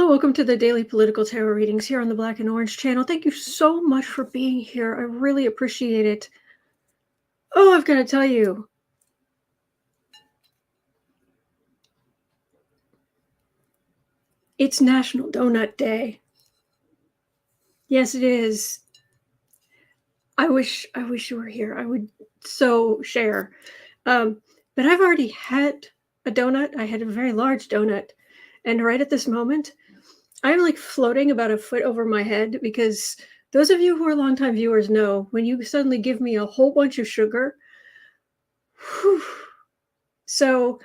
Hello, welcome to the Daily Political Tarot Readings here on the Black and Orange channel. Thank you so much for being here. I really appreciate it. Oh, I've got to tell you. It's National Donut Day. Yes, it is. I wish you were here. I would so share. But I've already had a donut. I had a very large donut. And right at this moment, I'm like floating about a foot over my head because those of you who are longtime viewers know when you suddenly give me a whole bunch of sugar. Whew. So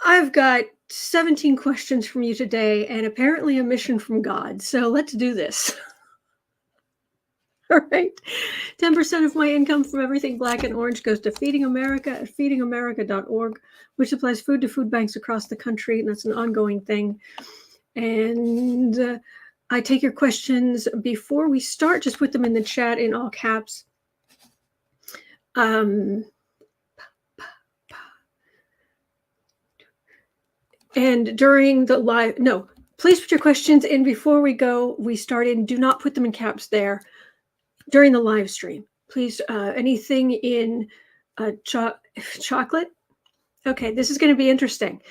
I've got 17 questions from you today and apparently a mission from God. So let's do this. All right. 10% of my income from everything black and orange goes to Feeding America at feedingamerica.org, which supplies food to food banks across the country. And that's an ongoing thing. And I take your questions before we start. Just put them in the chat in all caps. And during the live, no, please put your questions in before we go. We start in, do not put them in caps there. During the live stream, please, anything in chocolate. Okay, this is going to be interesting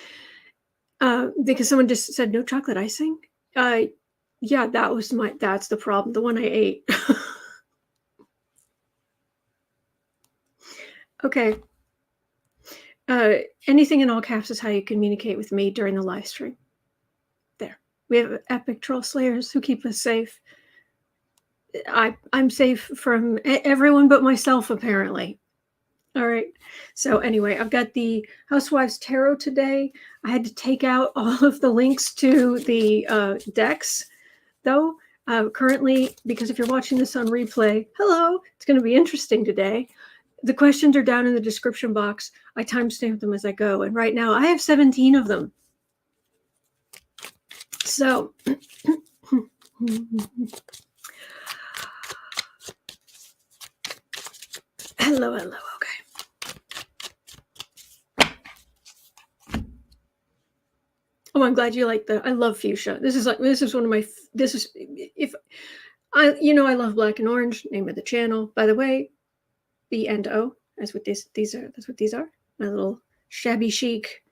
because someone just said no chocolate icing. Yeah, that's the problem. The one I ate. Okay. Anything in all caps is how you communicate with me during the live stream. There. We have epic troll slayers who keep us safe. I'm safe from everyone but myself, apparently. All right. So anyway, I've got the Housewives Tarot today. I had to take out all of the links to the decks, though, currently, because if you're watching this on replay, hello, it's going to be interesting today. The questions are down in the description box. I timestamp them as I go. And right now I have 17 of them. So... Hello, okay. Oh, I'm glad you like I love fuchsia. This is one of my, I love black and orange, name of the channel. By the way, B and O, that's what these are. That's what these are. My little shabby chic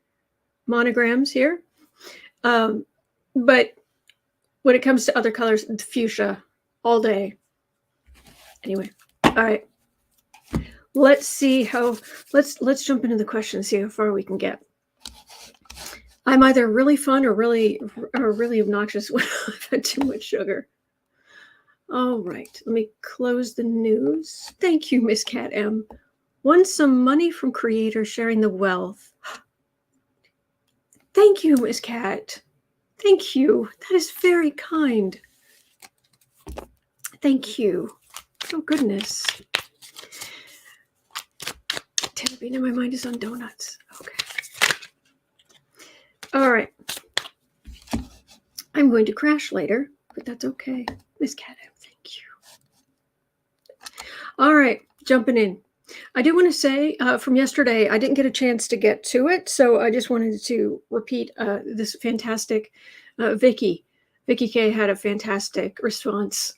monograms here. But when it comes to other colors, fuchsia all day. Anyway, all right. Let's see how, let's jump into the questions, see how far we can get. I'm either really fun or really obnoxious when I've had too much sugar. All right, let me close the news. Thank you, Miss Cat M. Won some money from creators sharing the wealth. Thank you, Miss Cat. Thank you. That is very kind. Thank you. Oh, goodness. Now my mind is on donuts. Okay. All right. I'm going to crash later, but that's okay. Miss Cat, thank you. All right, jumping in. I do want to say from yesterday, I didn't get a chance to get to it, so I just wanted to repeat this fantastic Vicky. Vicky K had a fantastic response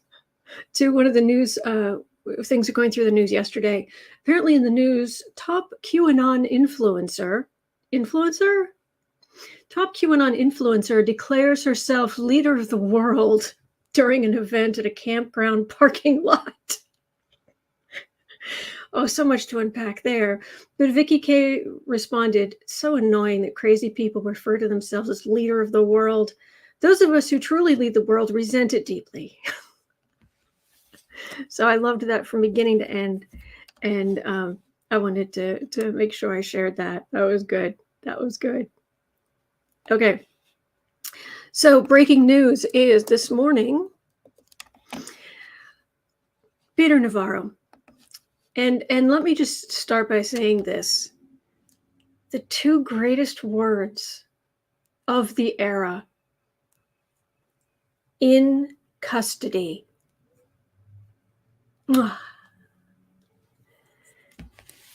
to one of the news things are going through the news yesterday. Apparently in the news, top QAnon influencer declares herself leader of the world during an event at a campground parking lot. Oh, so much to unpack there. But Vicky K responded, so annoying that crazy people refer to themselves as leader of the world. Those of us who truly lead the world resent it deeply. So I loved that from beginning to end. And I wanted to make sure I shared that. That was good. That was good. Okay. So breaking news is this morning, Peter Navaro. And let me just start by saying this. The two greatest words of the era: in custody.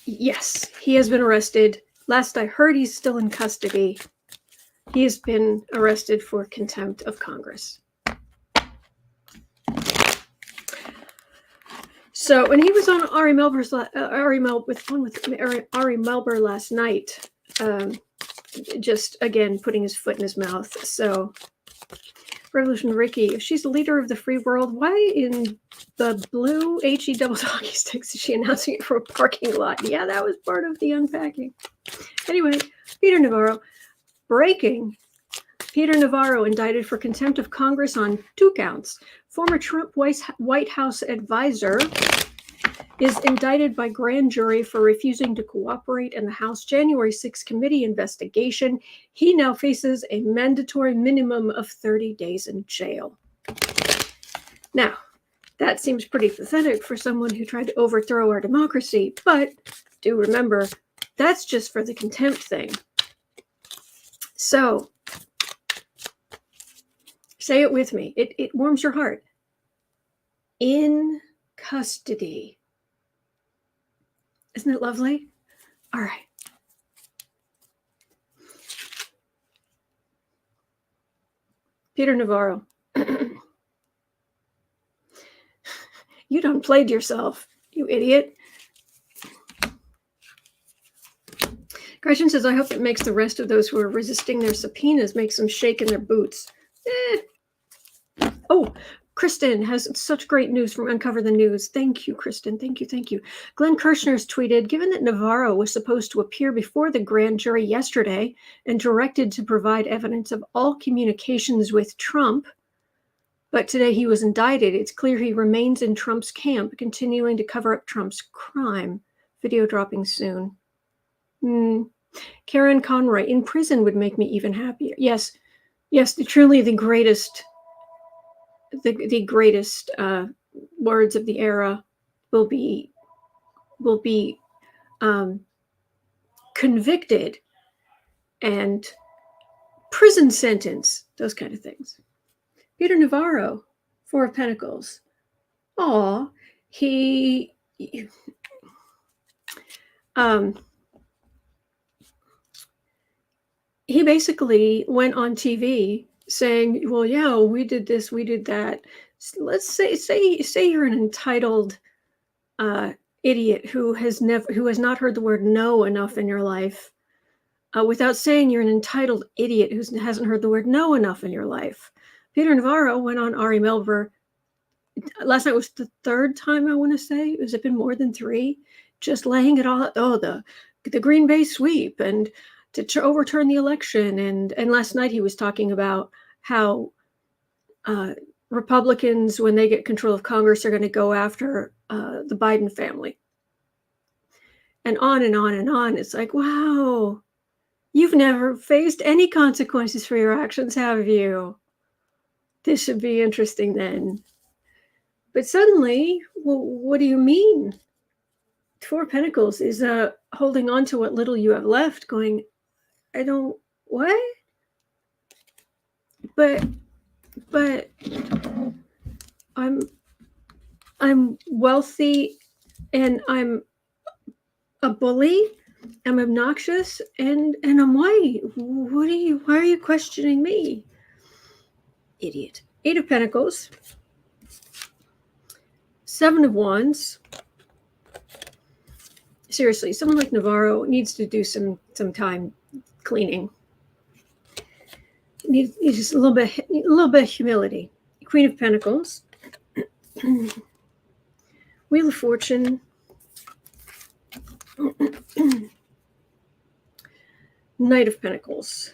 Yes, he has been arrested. Last I heard, he's still in custody. he has been arrested for contempt of Congress. So when he was on Ari Melber last night, just again putting his foot in his mouth. So Revolution Ricky, if she's the leader of the free world, why in the blue HE double hockey sticks is she announcing it from a parking lot? Yeah, that was part of the unpacking. Anyway, Peter Navaro, breaking. Peter Navaro indicted for contempt of Congress on 2 counts. Former Trump White House advisor is indicted by grand jury for refusing to cooperate in the House January 6 committee investigation. He now faces a mandatory minimum of 30 days in jail. Now, that seems pretty pathetic for someone who tried to overthrow our democracy, but do remember, that's just for the contempt thing. So, say it with me. It warms your heart. In custody. Isn't it lovely? All right. Peter Navaro. You done played yourself, you idiot. Gretchen says, I hope it makes the rest of those who are resisting their subpoenas makes them shake in their boots. Oh, Kristen has such great news from Uncover the News. Thank you, Kristen. Thank you. Thank you. Glenn Kirshner's tweeted, given that Navarro was supposed to appear before the grand jury yesterday and directed to provide evidence of all communications with Trump, but today he was indicted, it's clear he remains in Trump's camp, continuing to cover up Trump's crime. Video dropping soon. Karen Conroy, in prison would make me even happier. Yes, truly the greatest words of the era will be convicted and prison sentence, those kind of things. Peter Navaro, 4 of Pentacles. He basically went on TV saying, well, yeah, we did this, we did that. Let's say you're an entitled idiot who has not heard the word no enough in your life, without saying you're an entitled idiot who hasn't heard the word no enough in your life. Peter Navaro went on Ari Melber. Last night was the 3rd time, I want to say. Has it been more than 3? Just laying it all out. Oh, the Green Bay sweep and to overturn the election. And last night he was talking about how Republicans, when they get control of Congress, are going to go after the Biden family. And on and on and on. It's like, wow, you've never faced any consequences for your actions, have you? This should be interesting then. But suddenly, well, what do you mean? 4 of Pentacles is holding on to what little you have left, going, I don't, what? But I'm wealthy and I'm a bully, I'm obnoxious, and I'm white. Why are you questioning me? Idiot. 8 of Pentacles. 7 of Wands. Seriously, someone like Navarro needs to do some time cleaning. Needs just a little bit of humility. Queen of Pentacles. Wheel of Fortune. Knight of Pentacles.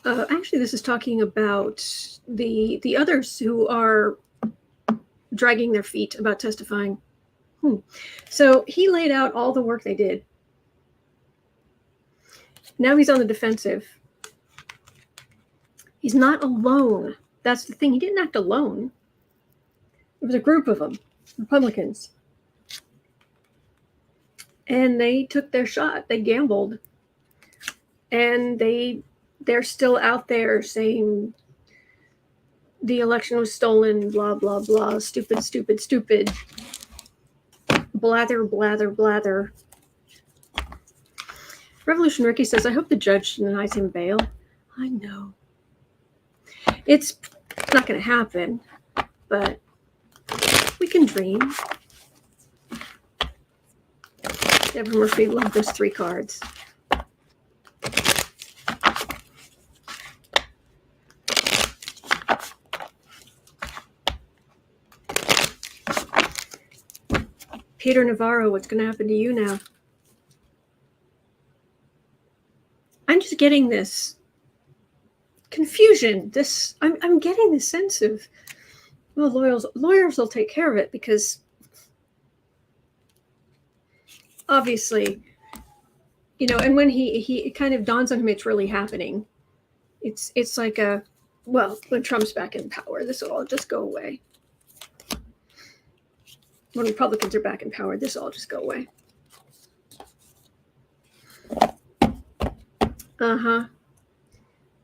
Actually, this is talking about the others who are dragging their feet about testifying. So he laid out all the work they did. Now he's on the defensive. He's not alone. That's the thing. He didn't act alone. There was a group of them, Republicans. And they took their shot. They gambled. And they're still out there saying the election was stolen, blah, blah, blah, stupid, stupid, stupid. Blather, blather, blather. Revolution Ricky says, I hope the judge denies him bail. I know. It's not going to happen, but we can dream. Deborah Murphy loved those 3 cards. Peter Navaro, what's going to happen to you now? I'm just getting this confusion. I'm getting this sense of, well, lawyers will take care of it, because obviously, and when he it kind of dawns on him it's really happening. It's like when Trump's back in power, this will all just go away. When Republicans are back in power, this will all just go away.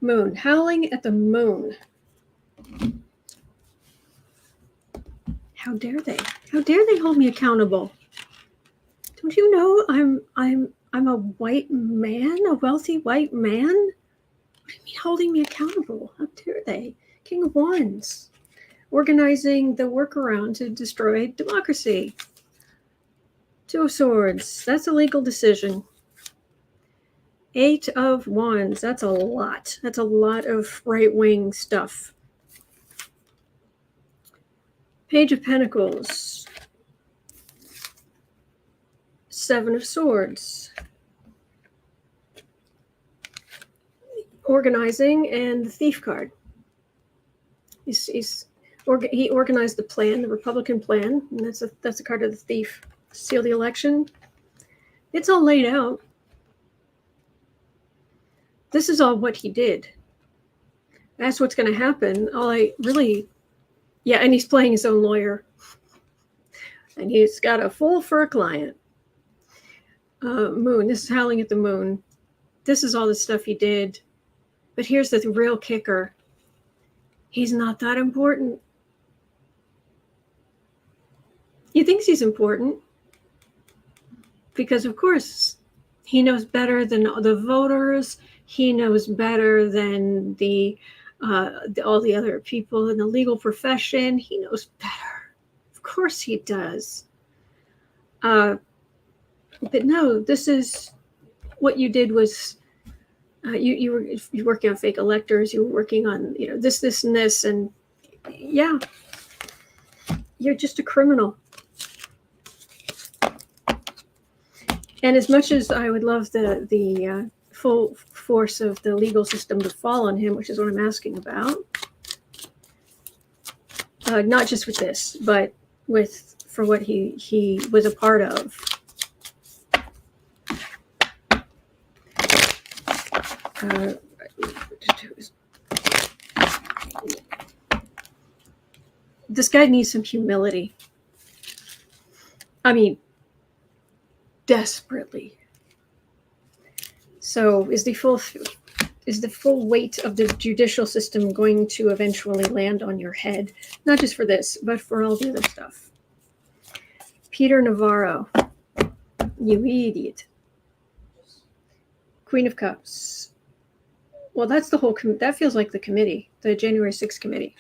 Moon. Howling at the moon. How dare they? How dare they hold me accountable? Don't you know I'm a white man, a wealthy white man? What do you mean holding me accountable? How dare they? King of Wands. Organizing the workaround to destroy democracy. 2 of Swords. That's a legal decision. 8 of Wands. That's a lot. That's a lot of right-wing stuff. Page of Pentacles. 7 of Swords. Organizing, and the Thief card. He organized the plan, the Republican plan, and that's a card of the Thief. Seal the election. It's all laid out. This is all what he did. That's what's going to happen. And he's playing his own lawyer. And he's got a fool for a client. Moon. This is howling at the moon. This is all the stuff he did. But here's the real kicker. He's not that important. He thinks he's important because, of course, he knows better than the voters. He knows better than all the other people in the legal profession. He knows better. Of course he does. But no, this is what you did was you were working on fake electors. You were working on this, and this, and yeah, you're just a criminal. And as much as I would love the full force of the legal system to fall on him, which is what I'm asking about, not just with this, but for what he was a part of. This guy needs some humility. I mean, desperately. So is the full weight of the judicial system going to eventually land on your head? Not just for this, but for all the other stuff. Peter Navaro, you idiot. Queen of Cups. Well, that's the whole, that feels like the committee, the January 6th committee.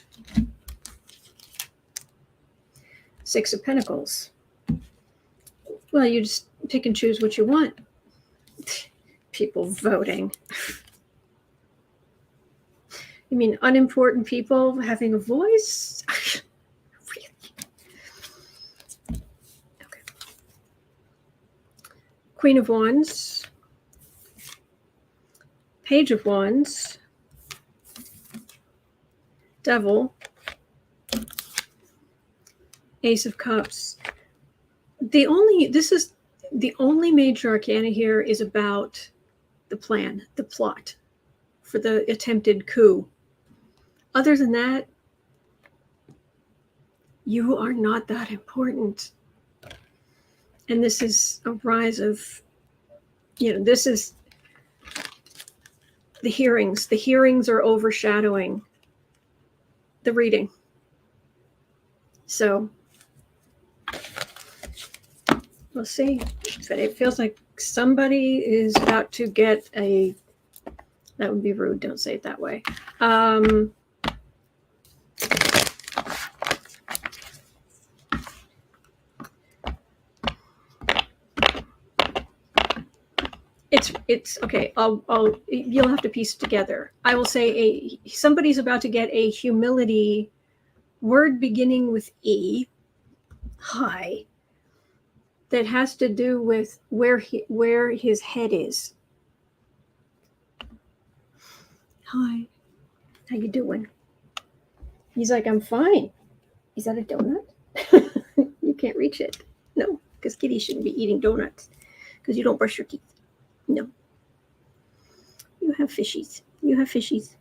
6 of Pentacles. Well, you just pick and choose what you want. People voting. You mean unimportant people having a voice? Really? Okay. Queen of Wands. Page of Wands. Devil. Ace of Cups. The only major arcana here is about the plan, the plot for the attempted coup. Other than that, you are not that important. And this is a rise of, this is the hearings. The hearings are overshadowing the reading. So we'll see. But it feels like somebody is about to get a, that would be rude, don't say it that way. It's okay. You'll have to piece it together. I will say somebody's about to get a humility word beginning with E, hi, that has to do with where his head is. Hi, how you doing? He's like, I'm fine. Is that a donut? You can't reach it. No, because kitties shouldn't be eating donuts because you don't brush your teeth. No. You have fishies. You have fishies.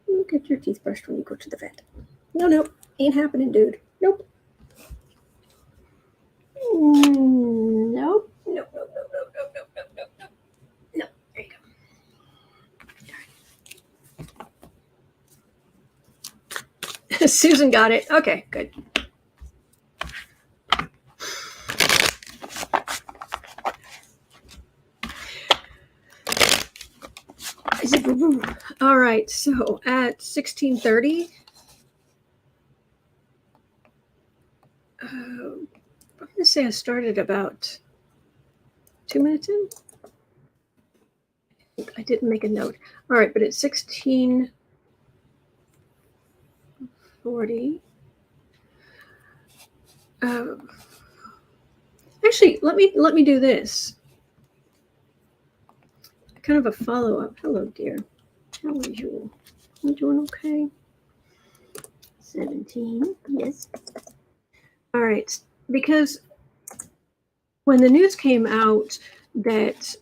You get your teeth brushed when you go to the vet. No, ain't happening, dude. Nope. Nope. No. No, there you go. Susan got it. Okay, good. All right, so at 16:30, I'm going to say I started about 2 minutes in. I didn't make a note. All right, but at 16:40, actually, let me do this. Kind of a follow-up. Hello, dear. How are you? You doing okay? 17, yes. All right, because when the news came out that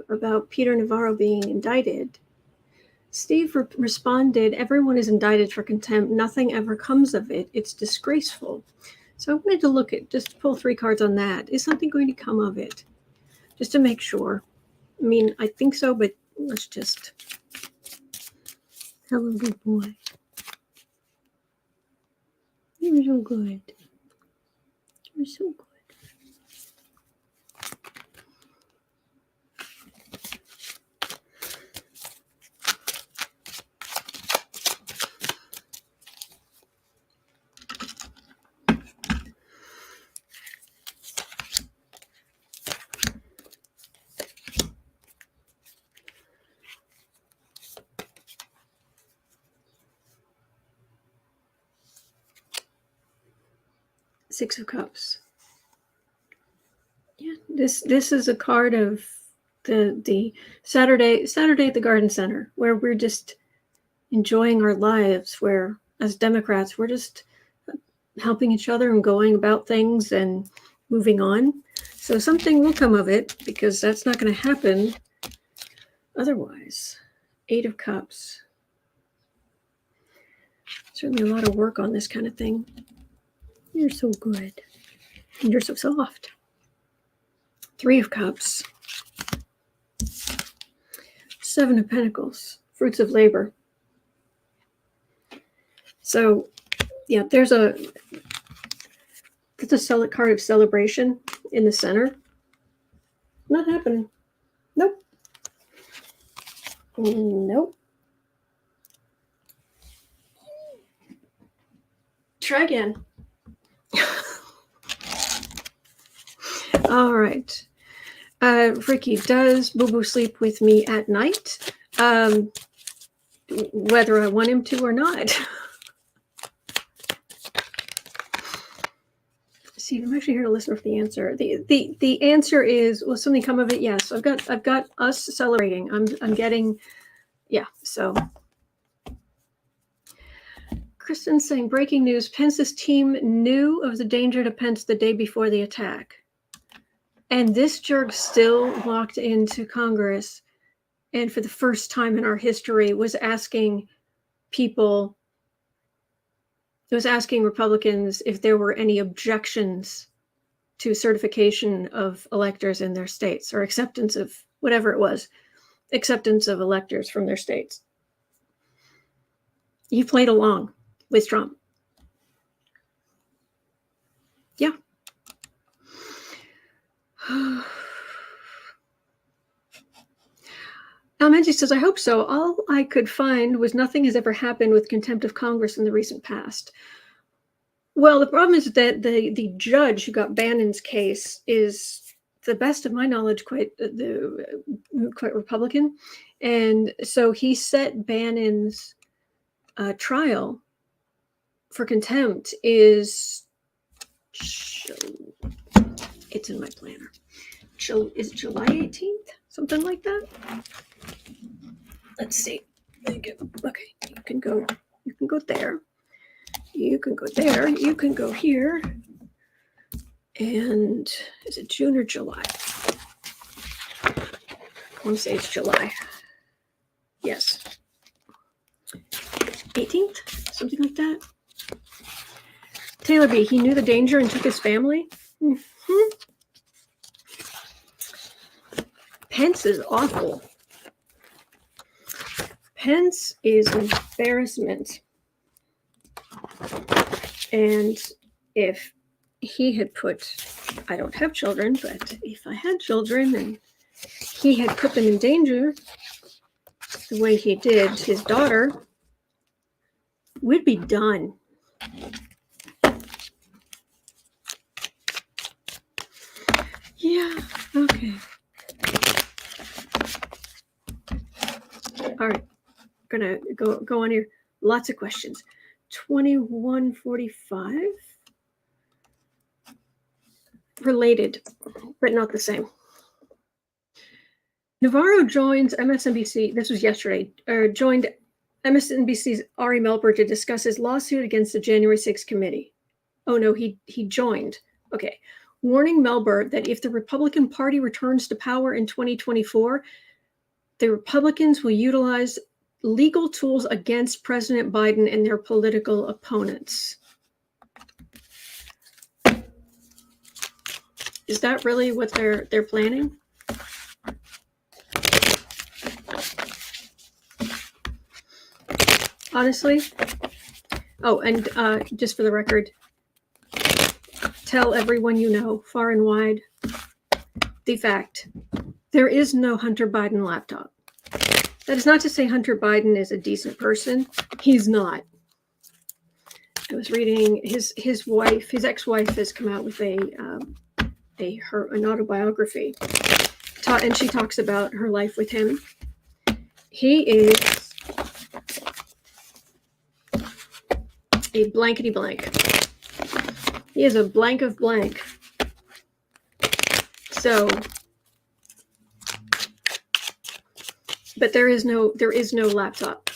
about Peter Navaro being indicted, Steve responded, everyone is indicted for contempt. Nothing ever comes of it. It's disgraceful. So I wanted to look at, just pull 3 cards on that. Is something going to come of it? Just to make sure. I mean, I think so, but let's just... Hello, good boy. You're so good. You're so good. Six of Cups. Yeah, this is a card of the Saturday at the Garden Center, where we're just enjoying our lives, where as Democrats we're just helping each other and going about things and moving on. So something will come of it, because that's not going to happen otherwise. 8 of Cups. Certainly a lot of work on this kind of thing. You're so good. And you're so soft. 3 of Cups. 7 of Pentacles. Fruits of labor. So, yeah, that's a card of celebration in the center. Not happening. Nope. Nope. Try again. All right. Ricky, does Boo Boo sleep with me at night? Whether I want him to or not. See, I'm actually here to listen for the answer. The answer is, will something come of it? Yes. I've got us celebrating. I'm getting, yeah. So, Kristen's saying, breaking news: Pence's team knew of the danger to Pence the day before the attack, and this jerk still walked into Congress, and for the first time in our history was asking Republicans if there were any objections to certification of electors in their states, or acceptance of whatever it was, acceptance of electors from their states. He played along with Trump. Yeah. Almenji says, I hope so. All I could find was nothing has ever happened with contempt of Congress in the recent past. Well, the problem is that the judge who got Bannon's case is, to the best of my knowledge, quite Republican. And so he set Bannon's trial for contempt is, it's in my planner. Is it July 18th? Something like that? Let's see. Okay, you can go there. You can go there. You can go here. And is it June or July? I want to say it's July. Yes. 18th? Something like that. Taylor B., he knew the danger and took his family. Mm-hmm. Pence is awful. Pence is an embarrassment. And if he had put, I don't have children, but if I had children and he had put them in danger the way he did his daughter, we'd be done. Yeah, okay. All right, gonna go on here. Lots of questions. 2145. Related, but not the same. Navarro joins MSNBC. This was yesterday. Joined MSNBC's Ari Melber to discuss his lawsuit against the January 6th committee. Oh no, he joined. Okay. Warning Melber that if the Republican Party returns to power in 2024, the Republicans will utilize legal tools against President Biden and their political opponents. Is that really what they're planning? Honestly? Oh, and just for the record, tell everyone you know, far and wide, the fact, there is no Hunter Biden laptop. That is not to say Hunter Biden is a decent person. He's not. I was reading his wife, his ex-wife has come out with an autobiography, and she talks about her life with him. He is a blankety blank. He is a blank of blank. So, but there is no laptop.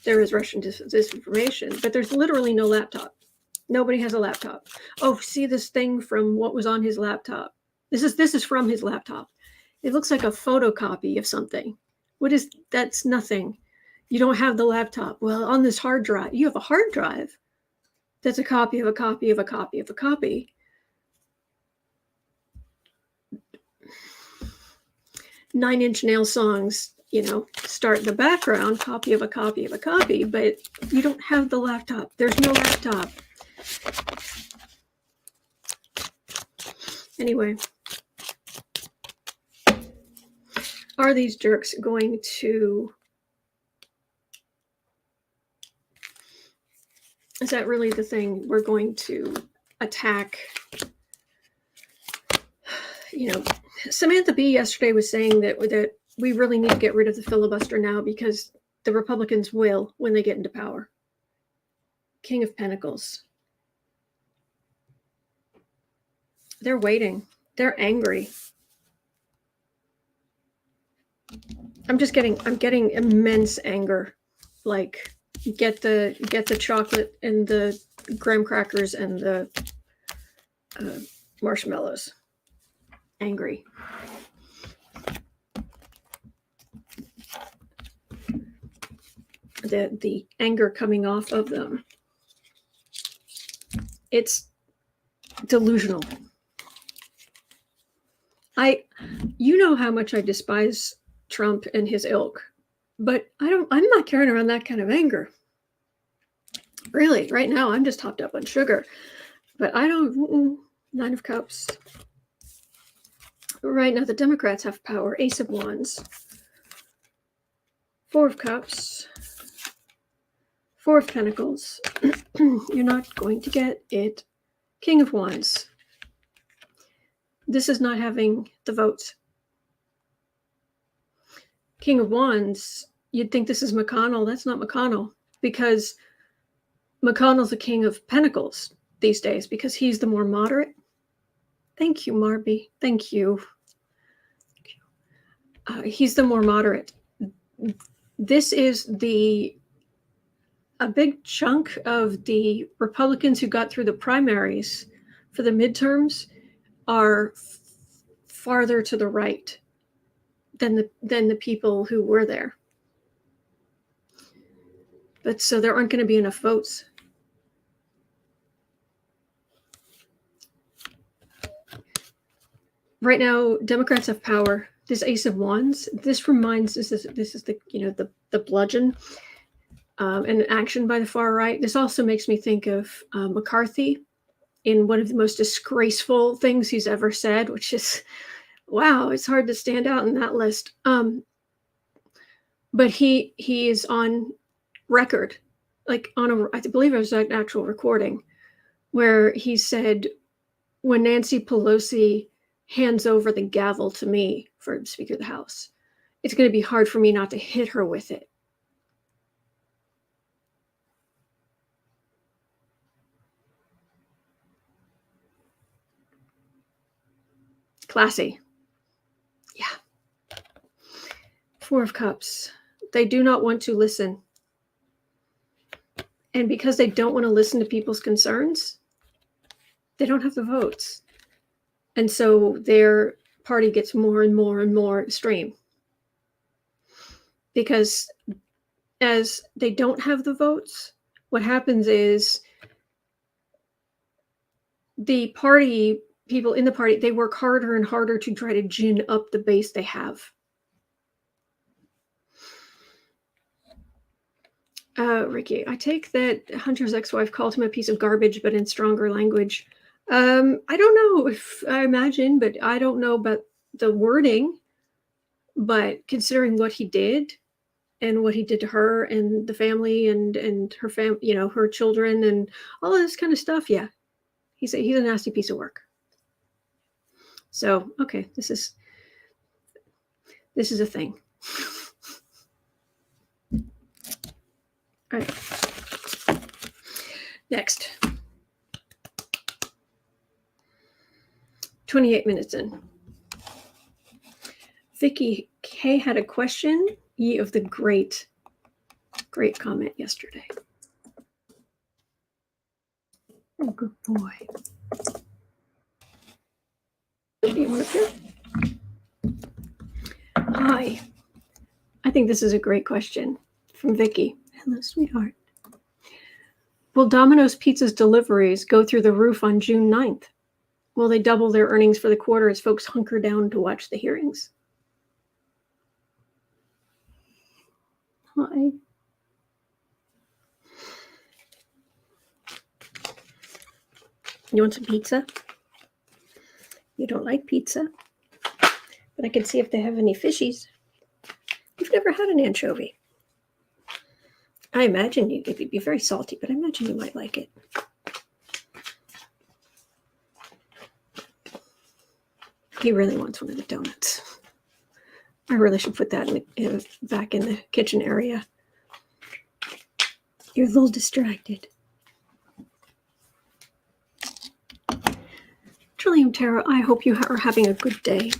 There is Russian disinformation, but there's literally no laptop. Nobody has a laptop. Oh, see this thing from what was on his laptop. This is from his laptop. It looks like a photocopy of something. That's nothing. You don't have the laptop. Well, on this hard drive, you have a hard drive. That's a copy of a copy of a copy of a copy. Nine-Inch Nail songs, start in the background, copy of a copy of a copy, but you don't have the laptop. There's no laptop. Anyway, are these jerks going to... Is that really the thing? We're going to attack... Samantha Bee yesterday was saying that we really need to get rid of the filibuster now because the Republicans will when they get into power. King of Pentacles. They're waiting. They're angry. I'm getting immense anger. Like, get the chocolate and the graham crackers and the marshmallows. Angry. The anger coming off of them. It's delusional. You know how much I despise Trump and his ilk, but I'm not carrying around that kind of anger. Really, right now I'm just hopped up on sugar, but I don't. Nine of Cups. Right now, the Democrats have power. Ace of Wands. Four of Cups. Four of Pentacles. You're not going to get it. King of Wands. This is not having the votes. King of Wands, you'd think this is McConnell. That's not McConnell, because McConnell's the King of Pentacles these days because he's the more moderate. Thank you, Marby. Thank you. He's the more moderate. This is a big chunk of the Republicans who got through the primaries for the midterms are farther to the right than the people who were there. But so there aren't going to be enough votes. Right now, Democrats have power. This Ace of Wands, this is the bludgeon and action by the far right. This also makes me think of McCarthy in one of the most disgraceful things he's ever said, which is, wow, it's hard to stand out in that list. But he is on record, like I believe it was an actual recording, where he said, when Nancy Pelosi hands over the gavel to me for Speaker of the House, it's going to be hard for me not to hit her with it. Classy. Yeah. Four of Cups. They do not want to listen. And because they don't want to listen to people's concerns, they don't have the votes. And so their party gets more and more and more extreme. Because as they don't have the votes, what happens is the party, people in the party, they work harder and harder to try to gin up the base they have. Ricky, I take that Hunter's ex-wife called him a piece of garbage, but in stronger language. I don't know if I imagine, but I don't know about the wording. But considering what he did and what he did to her and the family and her her children and all of this kind of stuff, yeah, he's a nasty piece of work. So, okay, this is a thing. All right. Next. 28 minutes in. Vicky K had a question. Ye of the great comment yesterday. Oh, good boy. Hi. I think this is a great question from Vicky. Hello, sweetheart. Will Domino's Pizza's deliveries go through the roof on June 9th? Will they double their earnings for the quarter as folks hunker down to watch the hearings? Hi. You want some pizza? You don't like pizza? But I can see if they have any fishies. You've never had an anchovy. I imagine it'd be very salty, but I imagine you might like it. He really wants one of the donuts. I really should put that back in the kitchen area. You're a little distracted. Trillium Tarot, I hope you are having a good day.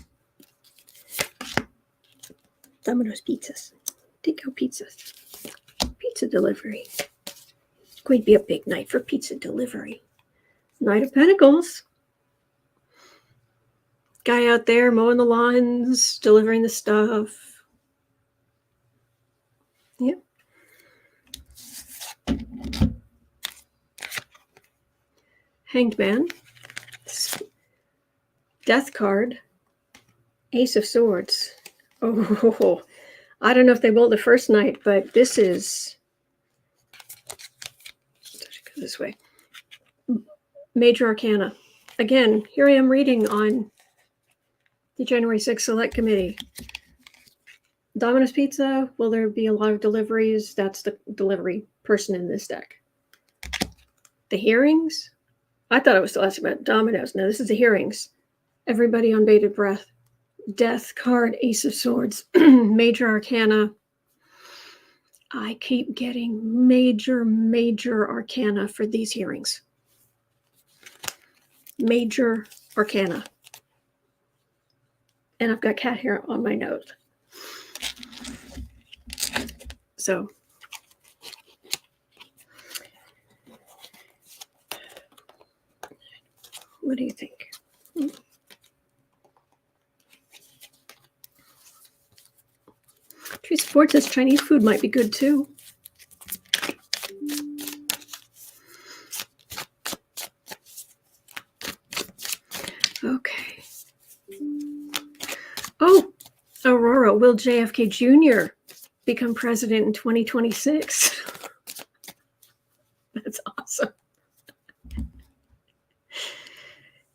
Domino's Pizzas. Take-out pizzas. Pizza delivery. It's going to be a big night for pizza delivery. Knight of Pentacles. Guy out there mowing the lawns, delivering the stuff. Yep. Hanged Man. Death card. Ace of Swords. Oh, I don't know if they bowled the first night, but this is, go this way. Major Arcana. Again, here I am reading on The January 6th Select Committee. Domino's Pizza, will there be a lot of deliveries? That's the delivery person in this deck. The hearings? I thought I was still asking about Domino's. No, this is the hearings. Everybody on bated breath. Death card, Ace of Swords, Major Arcana. I keep getting major arcana for these hearings. Major arcana. And I've got cat hair on my nose. So, what do you think? Tree Support says Chinese food might be good too. Okay. Oh, Aurora, will JFK Jr. become president in 2026? That's awesome.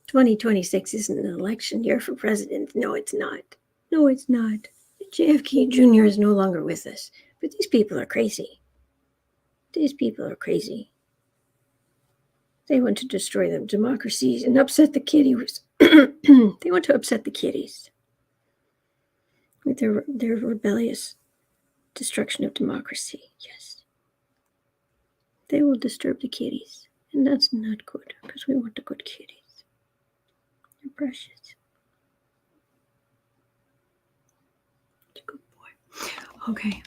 2026 isn't an election year for president. No, it's not. No, it's not. JFK Jr. is no longer with us. But these people are crazy. These people are crazy. They want to destroy the democracies and upset the kitties. They want to upset the kitties with their rebellious destruction of democracy. Yes. They will disturb the kitties. And that's not good because we want the good kitties. They're precious. Good boy. Okay.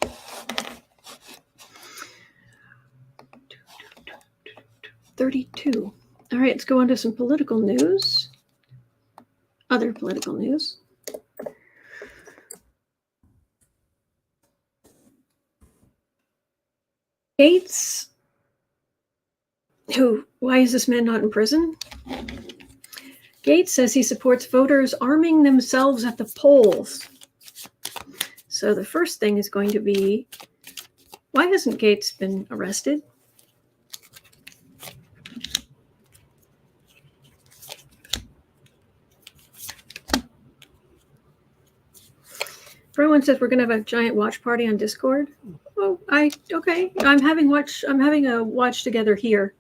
$32. All right, let's go on to some political news. Other political news. Gaetz, why is this man not in prison? Gaetz says he supports voters arming themselves at the polls. So the first thing is going to be, why hasn't Gaetz been arrested? Everyone says we're going to have a giant watch party on Discord. Oh, okay. I'm having a watch together here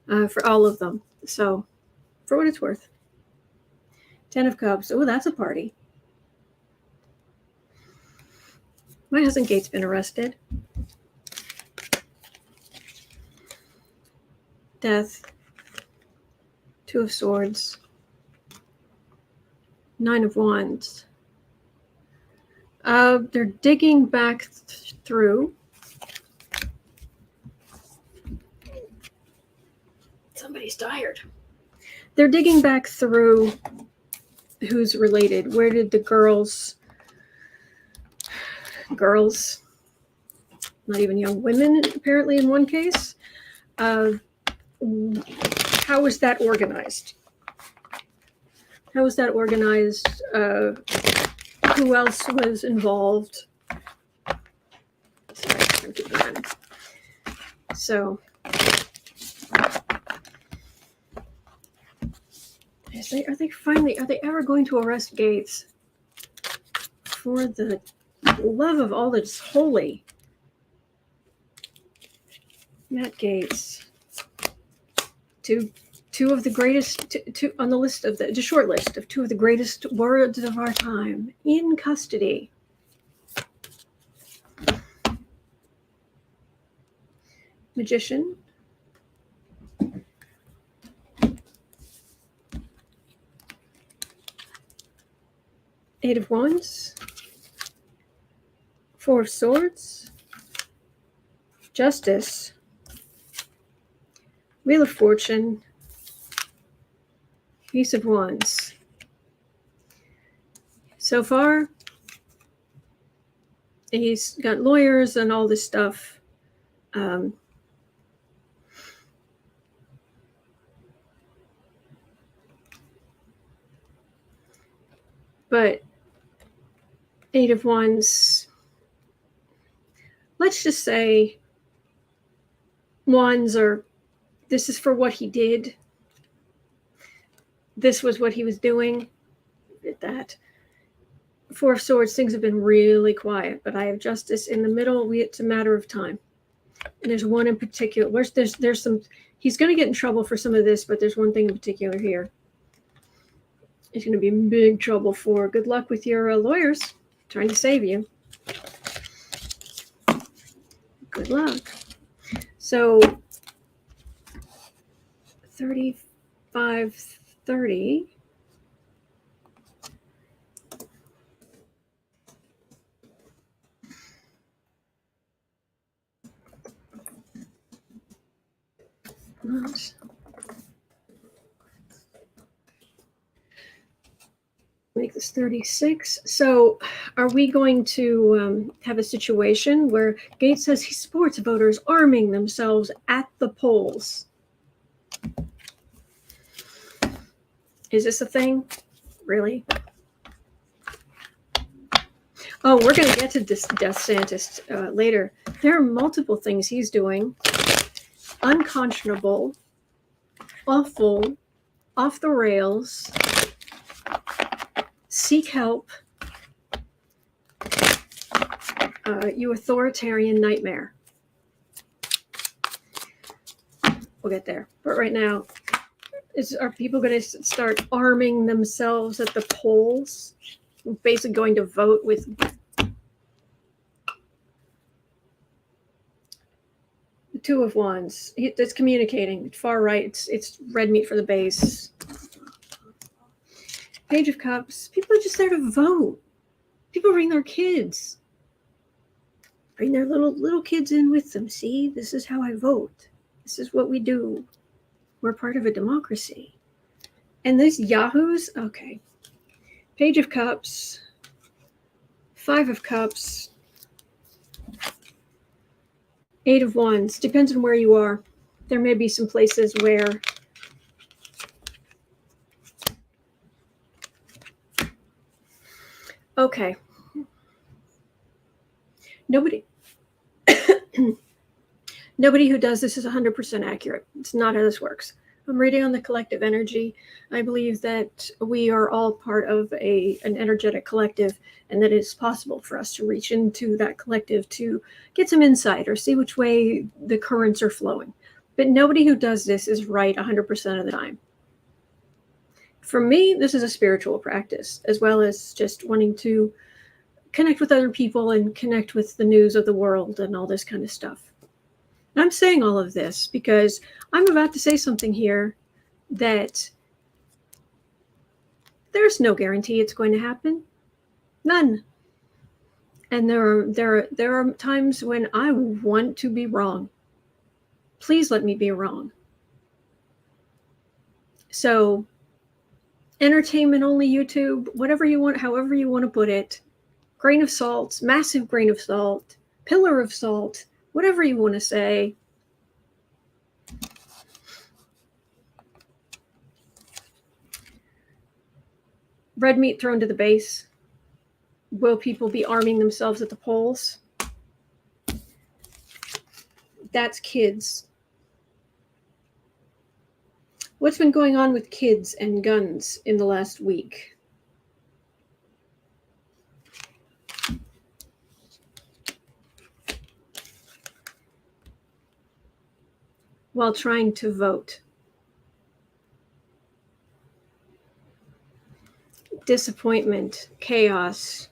for all of them. So, for what it's worth. 10 of Cups. Oh, that's a party. Why hasn't Gaetz been arrested? Death. 2 of Swords. 9 of Wands. They're digging back through. Somebody's tired. They're digging back through who's related. Where did the girls, not even young women, apparently in one case, how was that organized? How was that organized? Who else was involved? So, are they ever going to arrest Gaetz? For the love of all that's holy. Matt Gaetz. Two of the greatest, two on the list of the short list of 2 of the greatest words of our time in custody. Magician. Eight of Wands. 4 of Swords. Justice. Wheel of Fortune. Ace of Wands. So far, he's got lawyers and all this stuff. But 8 of Wands, let's just say Wands are, this is for what he did. This was what he was doing. At that. Four of Swords, things have been really quiet, but I have justice in the middle. It's a matter of time. And there's one in particular. There's some. He's going to get in trouble for some of this, but there's one thing in particular here. He's going to be in big trouble for. Good luck with your lawyers trying to save you. Good luck. So 3530. Make this 36. So are we going to have a situation where Gaetz says he supports voters arming themselves at the polls? Is this a thing? Really? Oh, we're going to get to DeSantis later. There are multiple things he's doing. Unconscionable, awful, off the rails, seek help, you authoritarian nightmare. We'll get there. But right now, are people going to start arming themselves at the polls? Basically going to vote with the Two of Wands. It's communicating. Far right. It's red meat for the base. Page of Cups. People are just there to vote. People bring their kids. Bring their little kids in with them. See, this is how I vote. This is what we do. We're part of a democracy. And these yahoos, okay. Page of Cups. Five of Cups. Eight of Wands. Depends on where you are. There may be some places where okay. Nobody who does this is 100% accurate. It's not how this works. I'm reading on the collective energy. I believe that we are all part of an energetic collective, and that it's possible for us to reach into that collective to get some insight or see which way the currents are flowing. But nobody who does this is right 100% of the time. For me, this is a spiritual practice, as well as just wanting to connect with other people and connect with the news of the world and all this kind of stuff. And I'm saying all of this because I'm about to say something here that there's no guarantee it's going to happen. None. And there are times when I want to be wrong. Please let me be wrong. So, entertainment only YouTube, whatever you want, however you want to put it, grain of salt, massive grain of salt, pillar of salt, whatever you want to say. Red meat thrown to the base. Will people be arming themselves at the polls? That's kids. What's been going on with kids and guns in the last week? While trying to vote. Disappointment, chaos.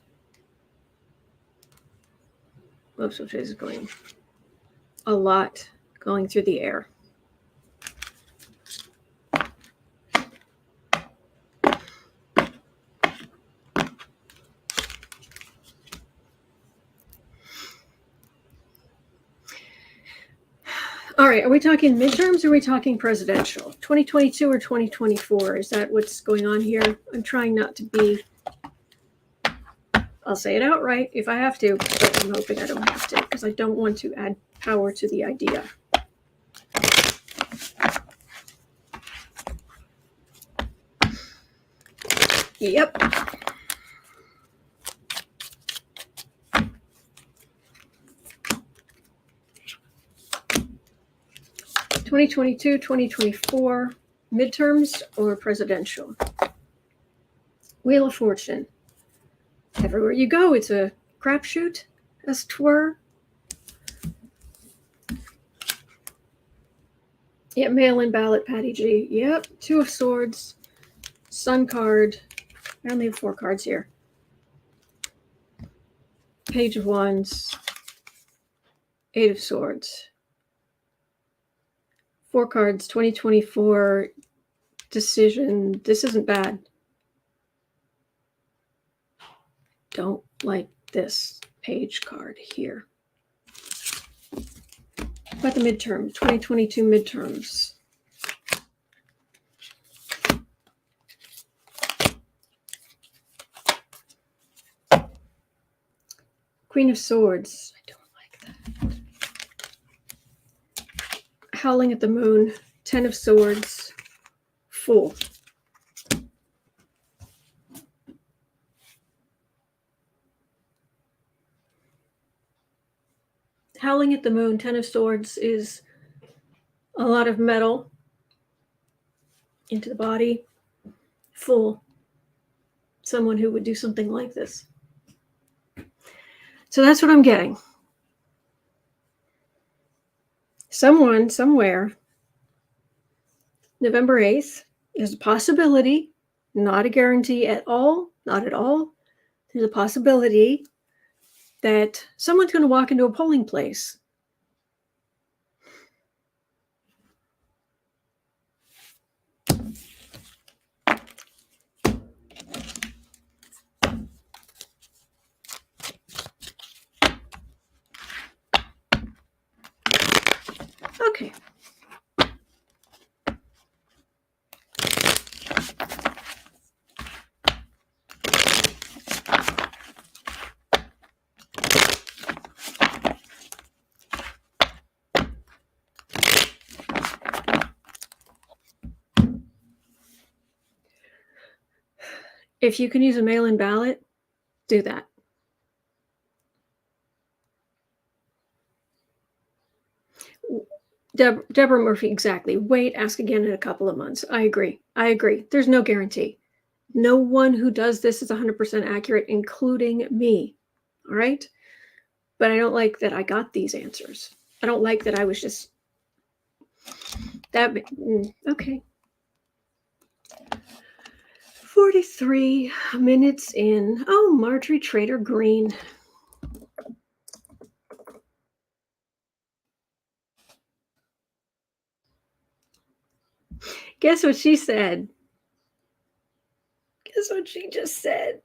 Oops, which is going a lot going through the air. All right, are we talking midterms or are we talking presidential? 2022 or 2024? Is that what's going on here? I'm trying not to be, I'll say it outright if I have to, but I'm hoping I don't have to because I don't want to add power to the idea. Yep. (2022, 2024) midterms or presidential? Wheel of Fortune. Everywhere you go, it's a crapshoot, as 'twere. Yep, mail-in ballot, Patty G. Yep, 2 of Swords, Sun card. I only have 4 cards here. Page of Wands, 8 of Swords. 4 cards, 2024 decision. This isn't bad. Don't like this page card here. About the midterm, 2022 midterms. Queen of Swords. I don't like that. Howling at the Moon. 10 of Swords. Fool. Howling at the Moon, 10 of Swords, is a lot of metal into the body. Fool. Someone who would do something like this. So that's what I'm getting. Someone, somewhere, November 8th, there's a possibility, not a guarantee at all, not at all. There's a possibility that someone's going to walk into a polling place. Okay. If you can use a mail-in ballot, do that. Deborah Murphy, exactly. Wait, ask again in a couple of months. I agree. There's no guarantee. No one who does this is 100% accurate, including me. All right? But I don't like that I got these answers. I don't like that I was just... Okay. 43 minutes in. Oh, Marjorie Taylor Greene. Guess what she said? Guess what she just said?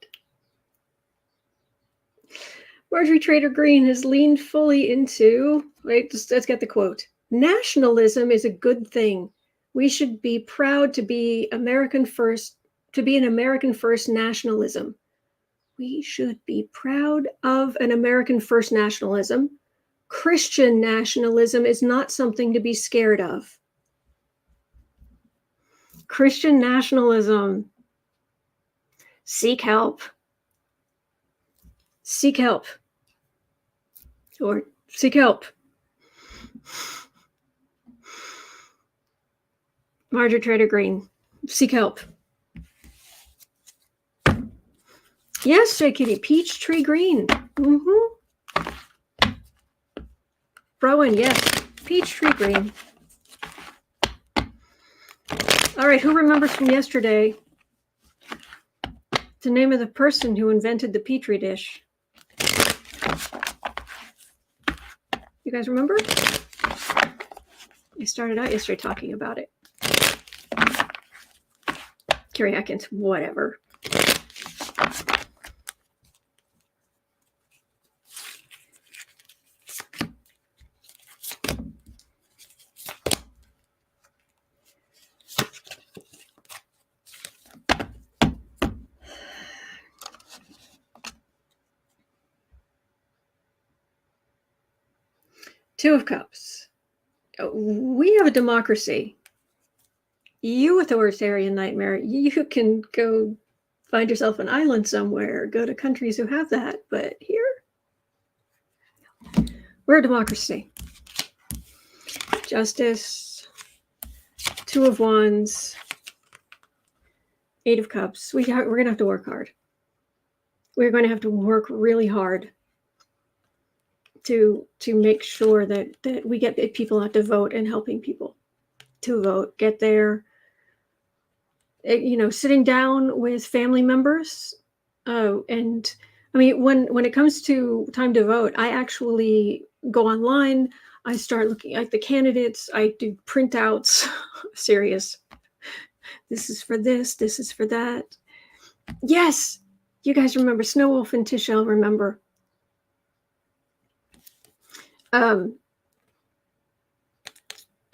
Marjorie Taylor Greene has leaned fully into, wait, let's get the quote. Nationalism is a good thing. We should be proud to be American first, to be an American first nationalism. We should be proud of an American first nationalism. Christian nationalism is not something to be scared of. Christian nationalism. Seek help. Seek help. Or seek help. Marjorie Taylor Greene. Seek help. Yes, J. Kitty. Peachtree Green. Rowan, yes. Peachtree Green. All right, who remembers from yesterday the name of the person who invented the Petri dish? You guys remember? I started out yesterday talking about it. Carrie Atkins, whatever. Two of Cups. We have a democracy. You authoritarian nightmare, you can go find yourself an island somewhere, go to countries who have that, but here, we're a democracy. Justice, Two of Wands, Eight of Cups. We're going to have to work hard. We're going to have to work really hard to make sure that we get people out to vote and helping people to vote, get there, sitting down with family members. And I mean, when it comes to time to vote, I actually go online. I start looking at the candidates. I do printouts. Serious. This is for this. This is for that. Yes, you guys remember Snow Wolf and Tichelle. Remember.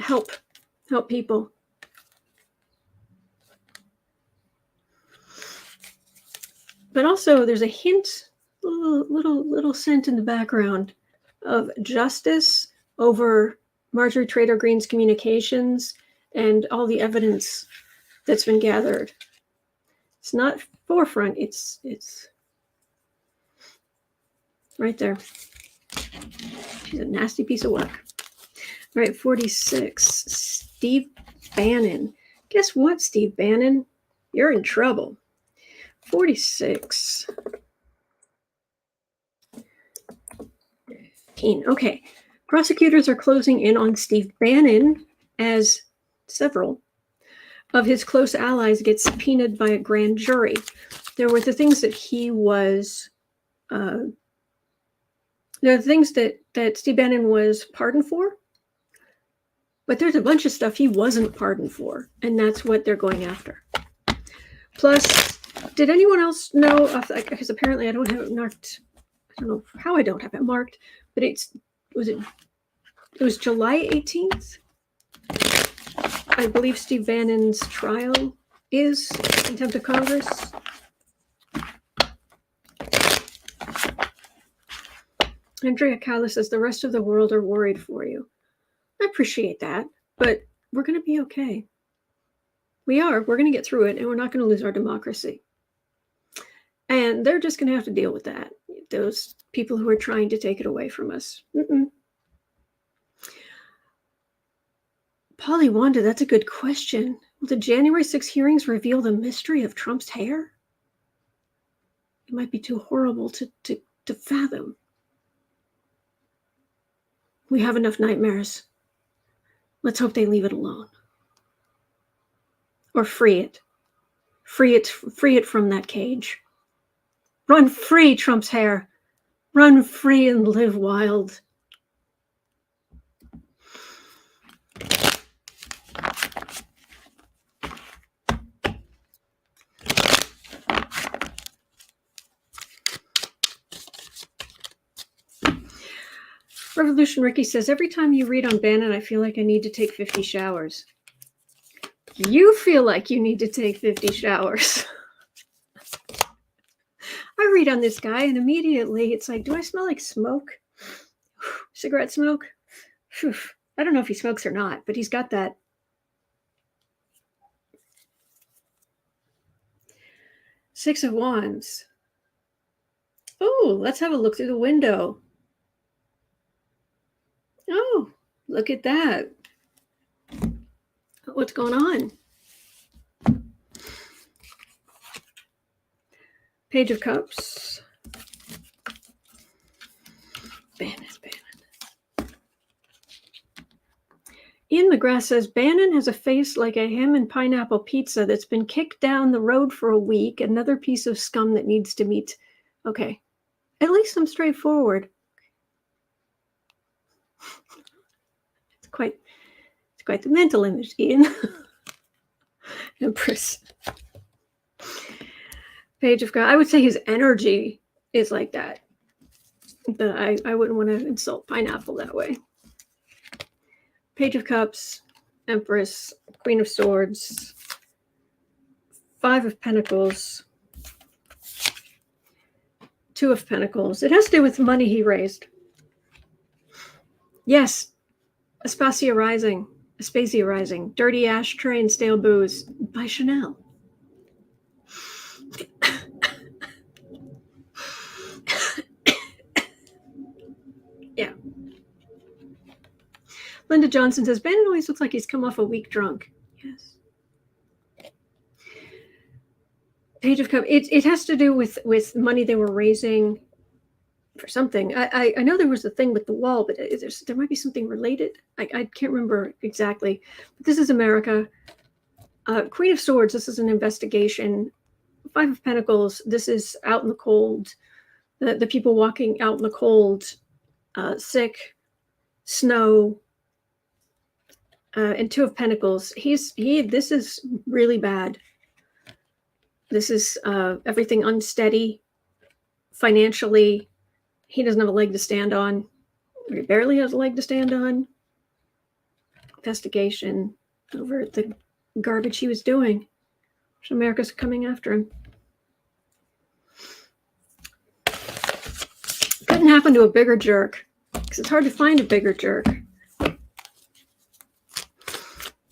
Help people. But also, there's a hint, little scent in the background of justice over Marjorie Taylor Greene's communications and all the evidence that's been gathered. It's not forefront. It's right there. She's a nasty piece of work. All right, 46. Steve Bannon. Guess what, Steve Bannon? You're in trouble. 46. Okay. Prosecutors are closing in on Steve Bannon as several of his close allies get subpoenaed by a grand jury. There were the things that he was... there are things that Steve Bannon was pardoned for, but there's a bunch of stuff he wasn't pardoned for, and that's what they're going after. Plus, did anyone else know of, because apparently I don't have it marked. I don't know how I don't have it marked, but it was July 18th. I believe Steve Bannon's trial is contempt of Congress. Andrea Calla says the rest of the world are worried for you. I appreciate that, but we're going to be okay. We are. We're going to get through it, and we're not going to lose our democracy. And they're just going to have to deal with that. Those people who are trying to take it away from us. Polly Wanda, that's a good question. Will the January 6 hearings reveal the mystery of Trump's hair? It might be too horrible to fathom. We have enough nightmares. Let's hope they leave it alone. Or free it. Free it from that cage. Run free, Trump's hair. Run free and live wild. Revolution Ricky says, every time you read on Bannon, I feel like I need to take 50 showers. You feel like you need to take 50 showers. I read on this guy and immediately it's like, do I smell like smoke? Cigarette smoke? I don't know if he smokes or not, but he's got that. Six of Wands. Oh, let's have a look through the window. Oh, look at that. What's going on? Page of Cups. Bannon. Ian McGrath says, Bannon has a face like a ham and pineapple pizza that's been kicked down the road for a week. Another piece of scum that needs to meet. Okay. At least I'm straightforward. It's quite the mental image, Ian. Empress. Page of God. I would say his energy is like that. But I wouldn't want to insult pineapple that way. Page of Cups, Empress, Queen of Swords, Five of Pentacles, Two of Pentacles. It has to do with the money he raised. Yes, Aspasia Rising, Dirty Ashtray and Stale Booze by Chanel. Yeah. Linda Johnson says, Bannon always looks like he's come off a week drunk. Yes. Page of Cups. It has to do with money they were raising for something. I know there was a thing with the wall, but there might be something related. I can't remember exactly. But this is America. Queen of Swords. This is an investigation. Five of Pentacles. This is out in the cold. The people walking out in the cold, sick, snow. And Two of Pentacles. This is really bad. This is everything unsteady financially. He doesn't have a leg to stand on. He barely has a leg to stand on. Investigation over the garbage he was doing. So America's coming after him. Couldn't happen to a bigger jerk, because it's hard to find a bigger jerk.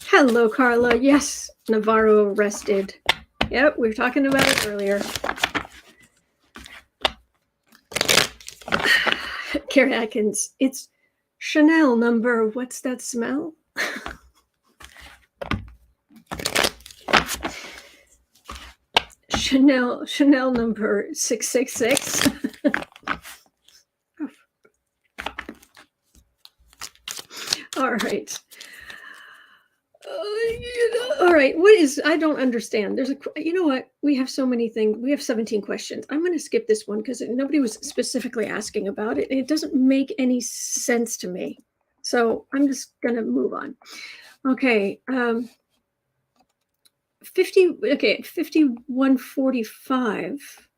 Hello, Carla. Yes, Navarro arrested. Yep, we were talking about it earlier. Karen Atkins, it's Chanel number, what's that smell? Chanel number 666. All right. All right. I don't understand. You know what? We have so many things. We have 17 questions. I'm going to skip this one because nobody was specifically asking about it. And it doesn't make any sense to me. So I'm just going to move on. Okay. 5145.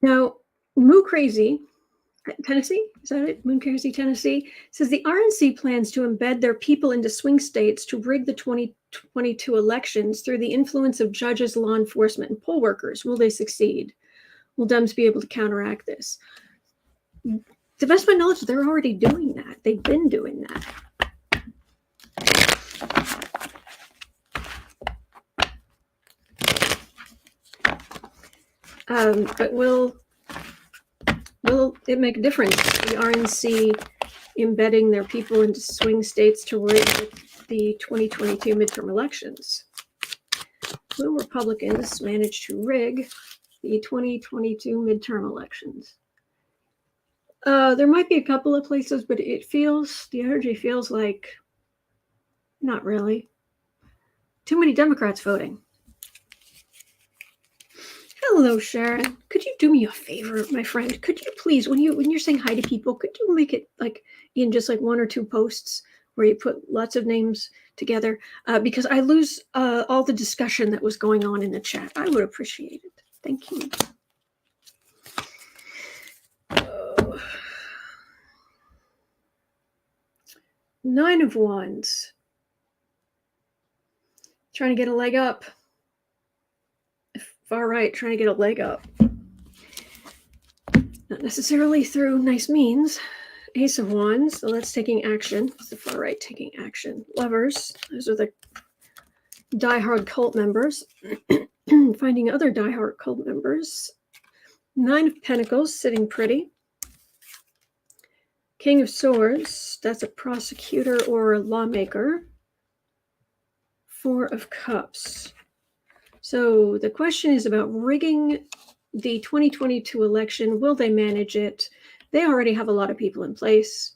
Now, Moo Crazy, Tennessee, is that it? Moon Crazy, Tennessee, says the RNC plans to embed their people into swing states to rig the 2022 elections through the influence of judges, law enforcement, and poll workers. Will they succeed? Will Dems be able to counteract this? To the best of my knowledge, they're already doing that. They've been doing that. But will it make a difference? The RNC embedding their people into swing states to rig the 2022 midterm elections. Will Republicans manage to rig the 2022 midterm elections? There might be a couple of places, but the energy feels like not really. Too many Democrats voting. Hello, Sharon. Could you do me a favor, my friend? Could you please, when you're saying hi to people, could you make it like in just like one or two posts where you put lots of names together? Because I lose all the discussion that was going on in the chat. I would appreciate it. Thank you. Nine of Wands. Trying to get a leg up. Far right, trying to get a leg up. Not necessarily through nice means. Ace of Wands, so that's taking action. It's the far right taking action. Lovers, those are the diehard cult members. Finding other diehard cult members. Nine of Pentacles, sitting pretty. King of Swords, that's a prosecutor or a lawmaker. Four of Cups. So the question is about rigging the 2022 election. Will they manage it? They already have a lot of people in place.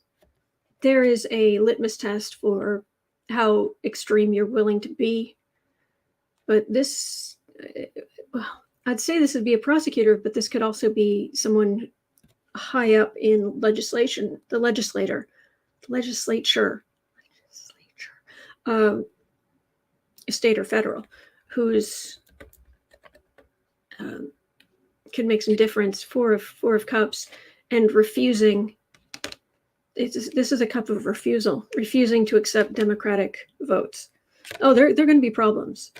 There is a litmus test for how extreme you're willing to be. But this, well, I'd say this would be a prosecutor, but this could also be someone high up in legislature, state or federal, who's can make some difference. Four of Cups, and refusing. This is a cup of refusal, refusing to accept Democratic votes. Oh, there are going to be problems,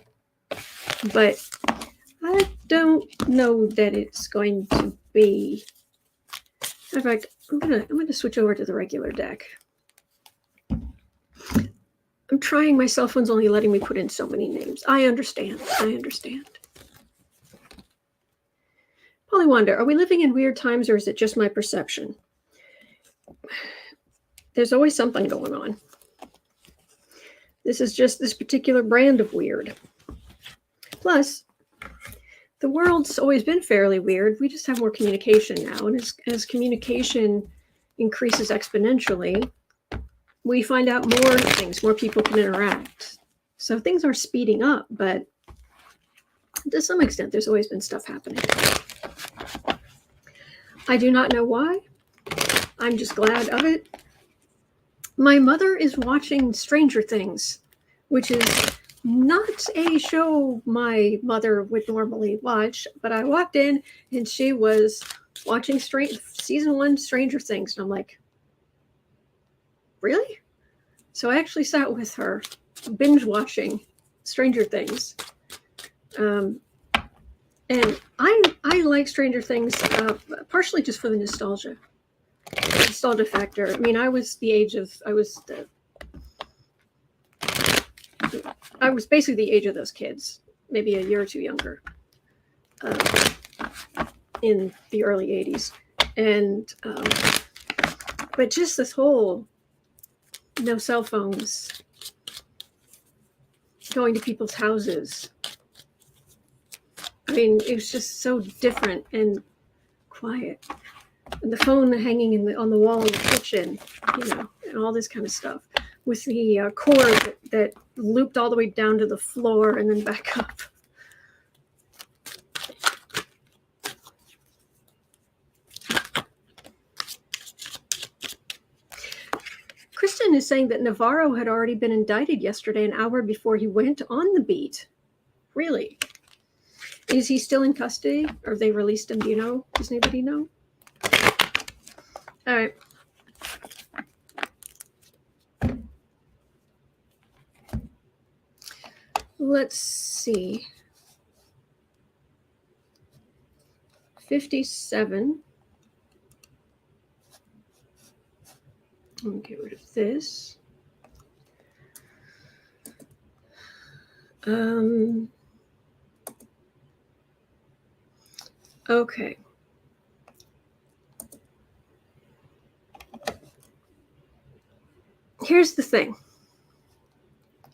but I don't know that it's going to be. In fact, I'm gonna switch over to the regular deck. I'm trying. My cell phone's only letting me put in so many names. I understand. Polywonder, are we living in weird times or is it just my perception? There's always something going on. This is just this particular brand of weird. Plus, the world's always been fairly weird. We just have more communication now. And as communication increases exponentially, we find out more things, more people can interact. So things are speeding up, but to some extent, there's always been stuff happening. I do not know why. I'm just glad of it. My mother is watching Stranger Things, which is not a show my mother would normally watch, but I walked in and she was watching season 1 Stranger Things, and I'm like, really? So I actually sat with her binge watching Stranger Things. And I like Stranger Things partially just for the nostalgia factor. I mean, I was basically the age of those kids, maybe a year or two younger, in the early 80s. And but just this whole no cell phones, going to people's houses. I mean, it was just so different and quiet. And the phone hanging on the wall in the kitchen, and all this kind of stuff, with the cord that looped all the way down to the floor and then back up. Kristen is saying that Navarro had already been indicted yesterday, an hour before he went on the beat. Really? Is he still in custody? Or have they released him? Do you know? Does anybody know? All right. Let's see. 57. Let me get rid of this. Okay. Here's the thing.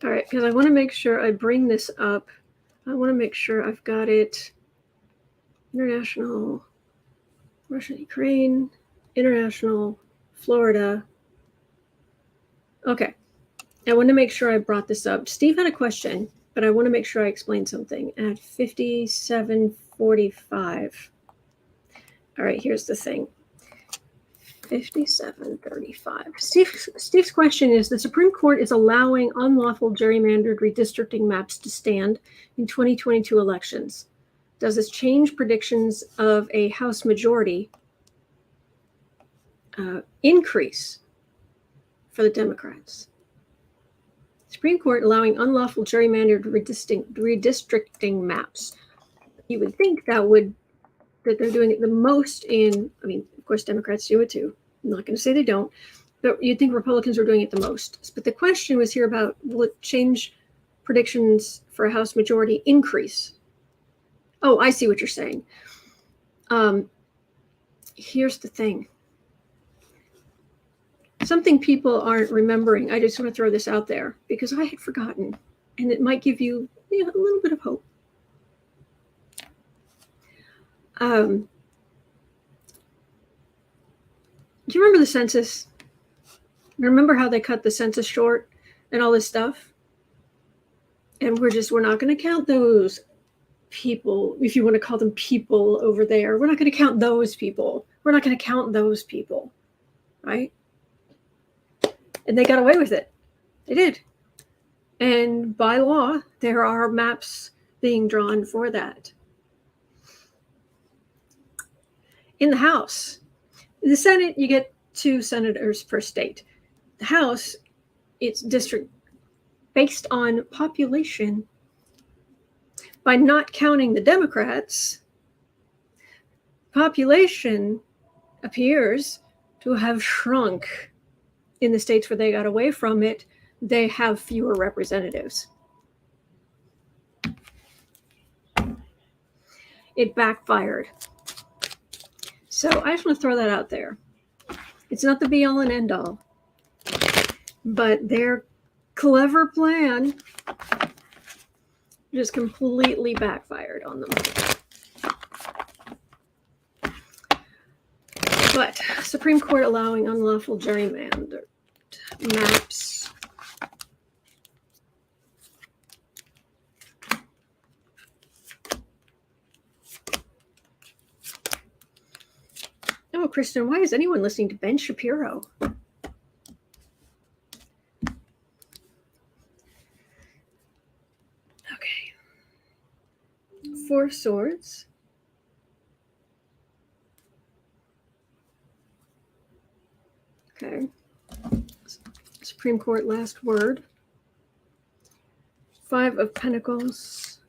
All right, because I want to make sure I bring this up. I want to make sure I've got it. International, Russia, Ukraine, international, Florida. Okay. I want to make sure I brought this up. Steve had a question, but I want to make sure I explain something at 57:45. All right, here's the thing. 57:35. Steve's question is, the Supreme Court is allowing unlawful gerrymandered redistricting maps to stand in 2022 elections. Does this change predictions of a House majority increase for the Democrats? Supreme Court allowing unlawful gerrymandered redistricting maps. You would think that they're doing it the most in, I mean, of course, Democrats do it too. I'm not going to say they don't, but you'd think Republicans are doing it the most. But the question was here about, will it change predictions for a House majority increase? Oh, I see what you're saying. Here's the thing. Something people aren't remembering. I just want to throw this out there because I had forgotten, and it might give you a little bit of hope. Do you remember the census? Remember how they cut the census short and all this stuff? And we're not going to count those people, if you want to call them people over there. We're not going to count those people. We're not going to count those people, right? And they got away with it. They did. And by law, there are maps being drawn for that. In the House, in the Senate, you get 2 senators per state. The House, it's district based on population. By not counting the Democrats, population appears to have shrunk. In the states where they got away from it, they have fewer representatives. It backfired. So I just want to throw that out there. It's not the be all and end all, but they're clever plan just completely backfired on them. But Supreme Court allowing unlawful gerrymandered maps. Oh, Kristen, why is anyone listening to Ben Shapiro? Okay. Four Swords. Okay. Supreme Court last word. Five of Pentacles.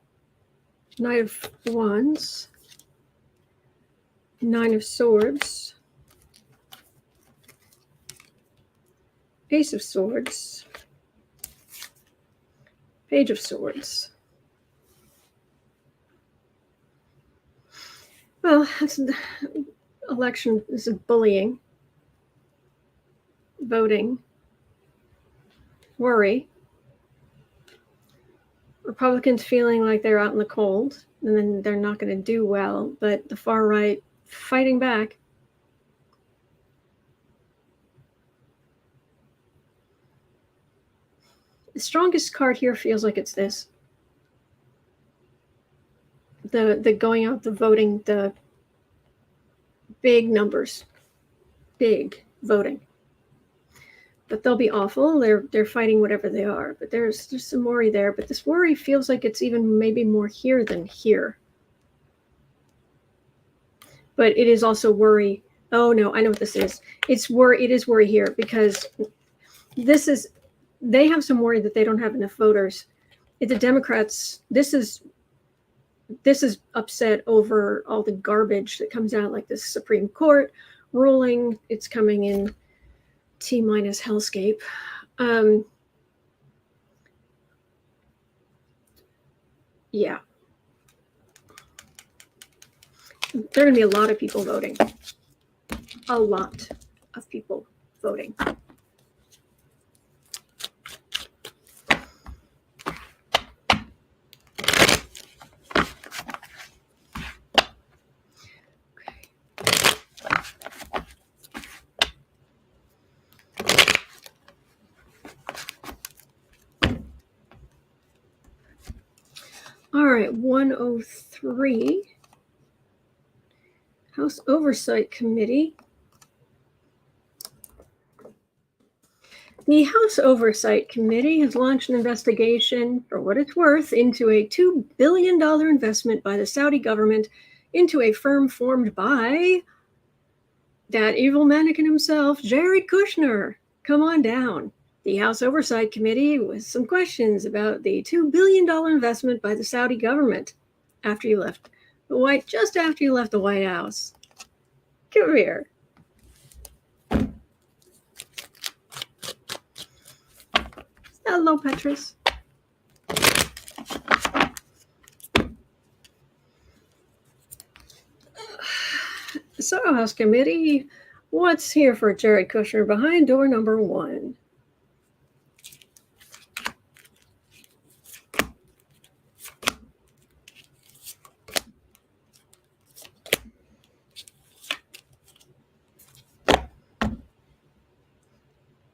Knight of Wands. Nine of Swords. Ace of Swords. Page of Swords. Well, that's election. This is bullying. Voting. Worry. Republicans feeling like they're out in the cold, and then they're not going to do well, but the far right fighting back. The strongest card here feels like it's this. The going out, the voting, the big numbers, big voting. But they'll be awful. They're fighting whatever they are. But there's some worry there. But this worry feels like it's even maybe more here than here. But it is also worry. Oh no, I know what this is. It's worry. It is worry here because this is. They have some worry that they don't have enough voters. If the Democrats, this is upset over all the garbage that comes out, like this Supreme Court ruling. It's coming in T-minus hellscape. Yeah. There are going to be a lot of people voting. A lot of people voting. All right, 103, House Oversight Committee. The House Oversight Committee has launched an investigation, for what it's worth, into a $2 billion investment by the Saudi government into a firm formed by that evil mannequin himself, Jared Kushner. Come on down. The House Oversight Committee with some questions about the $2 billion investment by the Saudi government after you left the just after you left the White House. Come here. Hello, Petrus. So, House Committee, what's here for Jared Kushner behind door number 1?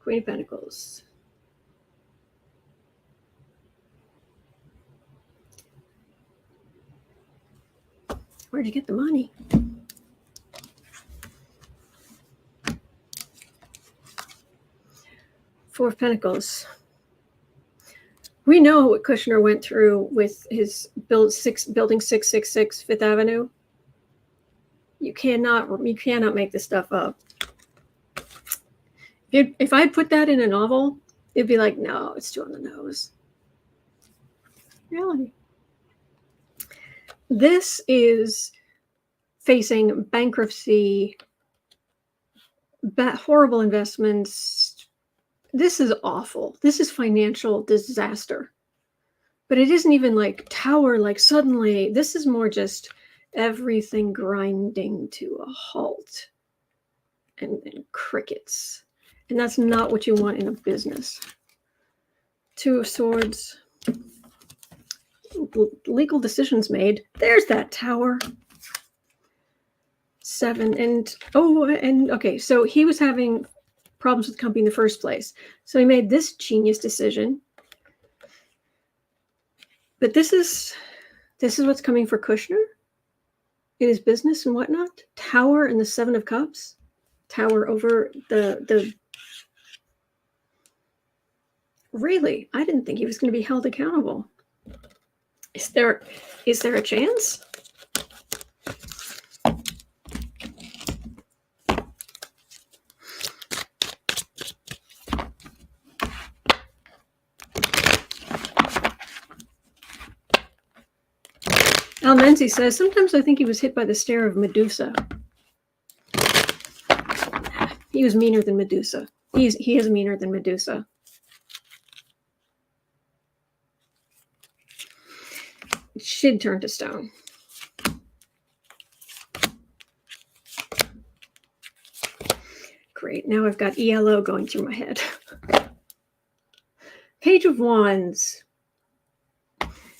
Queen of Pentacles. Where'd you get the money? Four of Pentacles. We know what Kushner went through with his building 666 Fifth Avenue. You cannot make this stuff up. If I put that in a novel, it'd be like, no, it's too on the nose. Reality. This is facing bankruptcy, horrible investments. This is awful. This is financial disaster. But it isn't even like tower, like suddenly. This is more just everything grinding to a halt and crickets. And that's not what you want in a business. Two of Swords. Legal decisions made. There's that Tower. 7 and okay, so he was having problems with the company in the first place. So he made this genius decision. But this is what's coming for Kushner in his business and whatnot. Tower and the 7 of Cups. Tower over the really, I didn't think he was going to be held accountable. Is there a chance? Al Menzi says, sometimes I think he was hit by the stare of Medusa. He was meaner than Medusa. He is meaner than Medusa. She'd turn to stone. Great. Now I've got ELO going through my head. Page of Wands.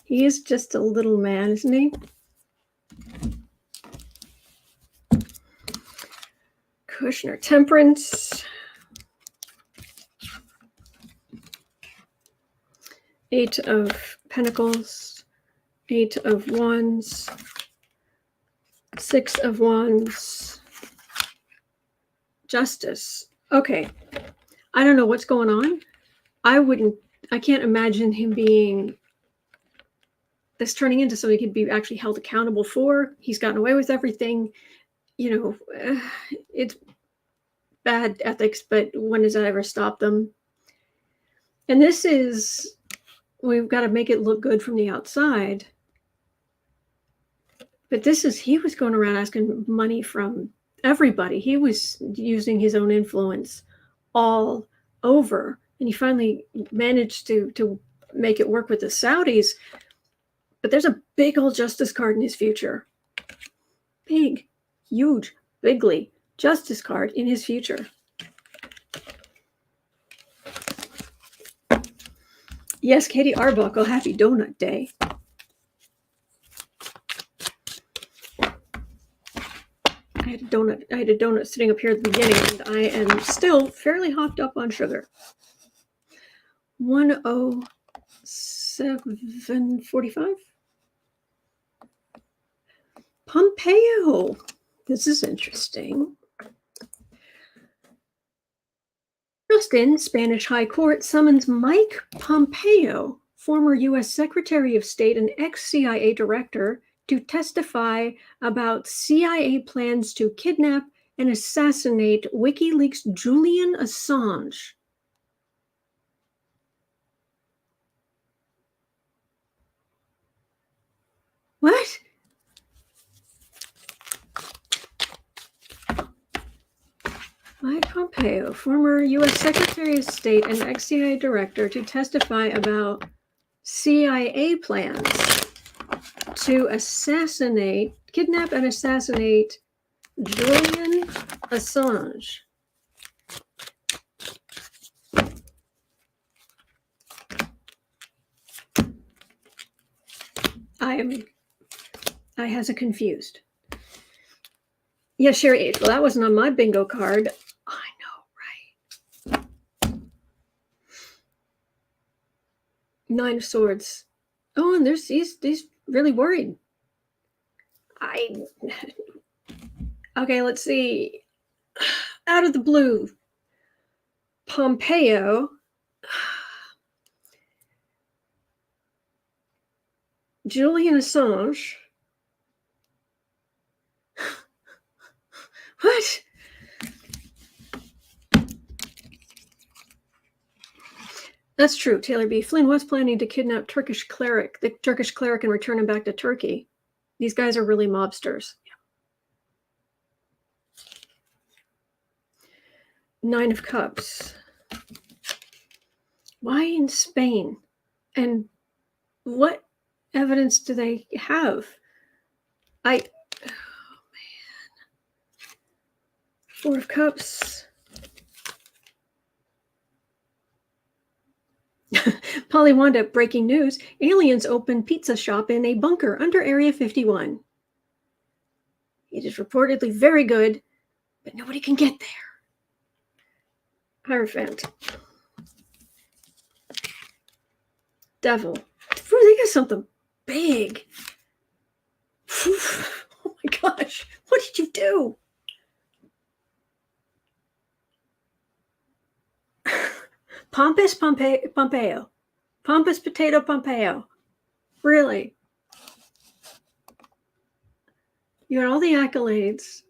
He is just a little man, isn't he? Kushner. Temperance. 8 of Pentacles. 8 of Wands. 6 of Wands. Justice. Okay. I don't know what's going on. I can't imagine him being this turning into something he could be actually held accountable for. He's gotten away with everything. You know, it's bad ethics, but when does that ever stop them? And this is, we've got to make it look good from the outside. But this is, he was going around asking money from everybody. He was using his own influence all over. And he finally managed to make it work with the Saudis. But there's a big old justice card in his future. Big, huge, bigly justice card in his future. Yes, Katie Arbuckle, happy donut day. I had a donut sitting up here at the beginning, and I am still fairly hopped up on sugar. 107.45. Pompeo. This is interesting. Justin, Spanish High Court summons Mike Pompeo, former U.S. Secretary of State and ex-CIA director, to testify about CIA plans to kidnap and assassinate Wikileaks Julian Assange. What? Mike Pompeo, former U.S. Secretary of State and ex-CIA director, to testify about CIA plans to kidnap and assassinate Julian Assange. I has a confused. Yeah, Sherry H. Well, that wasn't on my bingo card. I know, right? 9 of Swords. Oh, and he's really worried. Okay, let's see. Out of the blue, Pompeo. Julian Assange. What? That's true, Taylor B. Flynn was planning to kidnap the Turkish cleric, and return him back to Turkey. These guys are really mobsters. 9 of Cups. Why in Spain? And what evidence do they have? Oh, man. 4 of Cups. Polywanda, breaking news. Aliens open pizza shop in a bunker under Area 51. It is reportedly very good, but nobody can get there. Hierophant. Devil. They got something big. Oh my gosh. What did you do? Pompous Pompeo. Pompous Potato Pompeo. Really? You got all the accolades.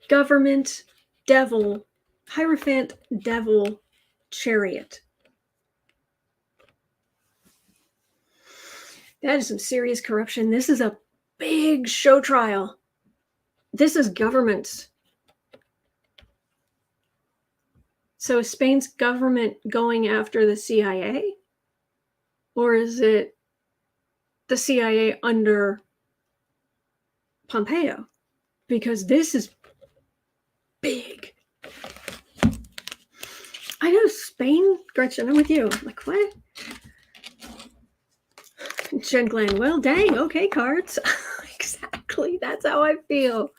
Government, devil, Hierophant, devil, chariot. That is some serious corruption. This is a big show trial. This is government. So is Spain's government going after the CIA? Or is it the CIA under Pompeo? Because this is big. I know, Spain, Gretchen, I'm with you. I'm like, what? Jen Glenn, well, dang, okay, cards. Exactly, that's how I feel.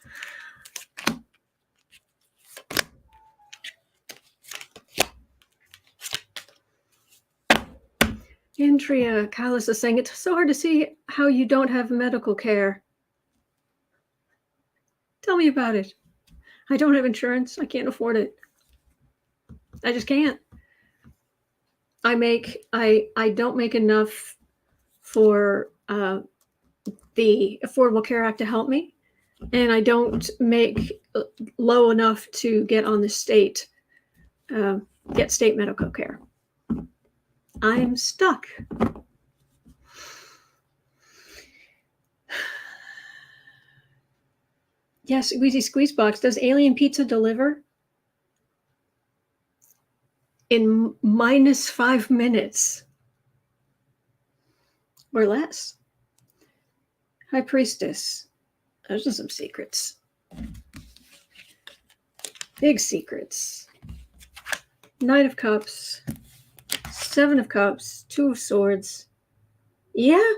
Andrea Callis is saying, it's so hard to see how you don't have medical care. Tell me about it. I don't have insurance. I can't afford it. I just can't. I don't make enough for the Affordable Care Act to help me, and I don't make low enough to get on the state, get state medical care. I'm stuck. Yes, Wheezy Squeezebox, does alien pizza deliver in -5 minutes or less? High Priestess, those are some secrets. Big secrets. Knight of Cups, 7 of Cups, 2 of Swords. Yeah,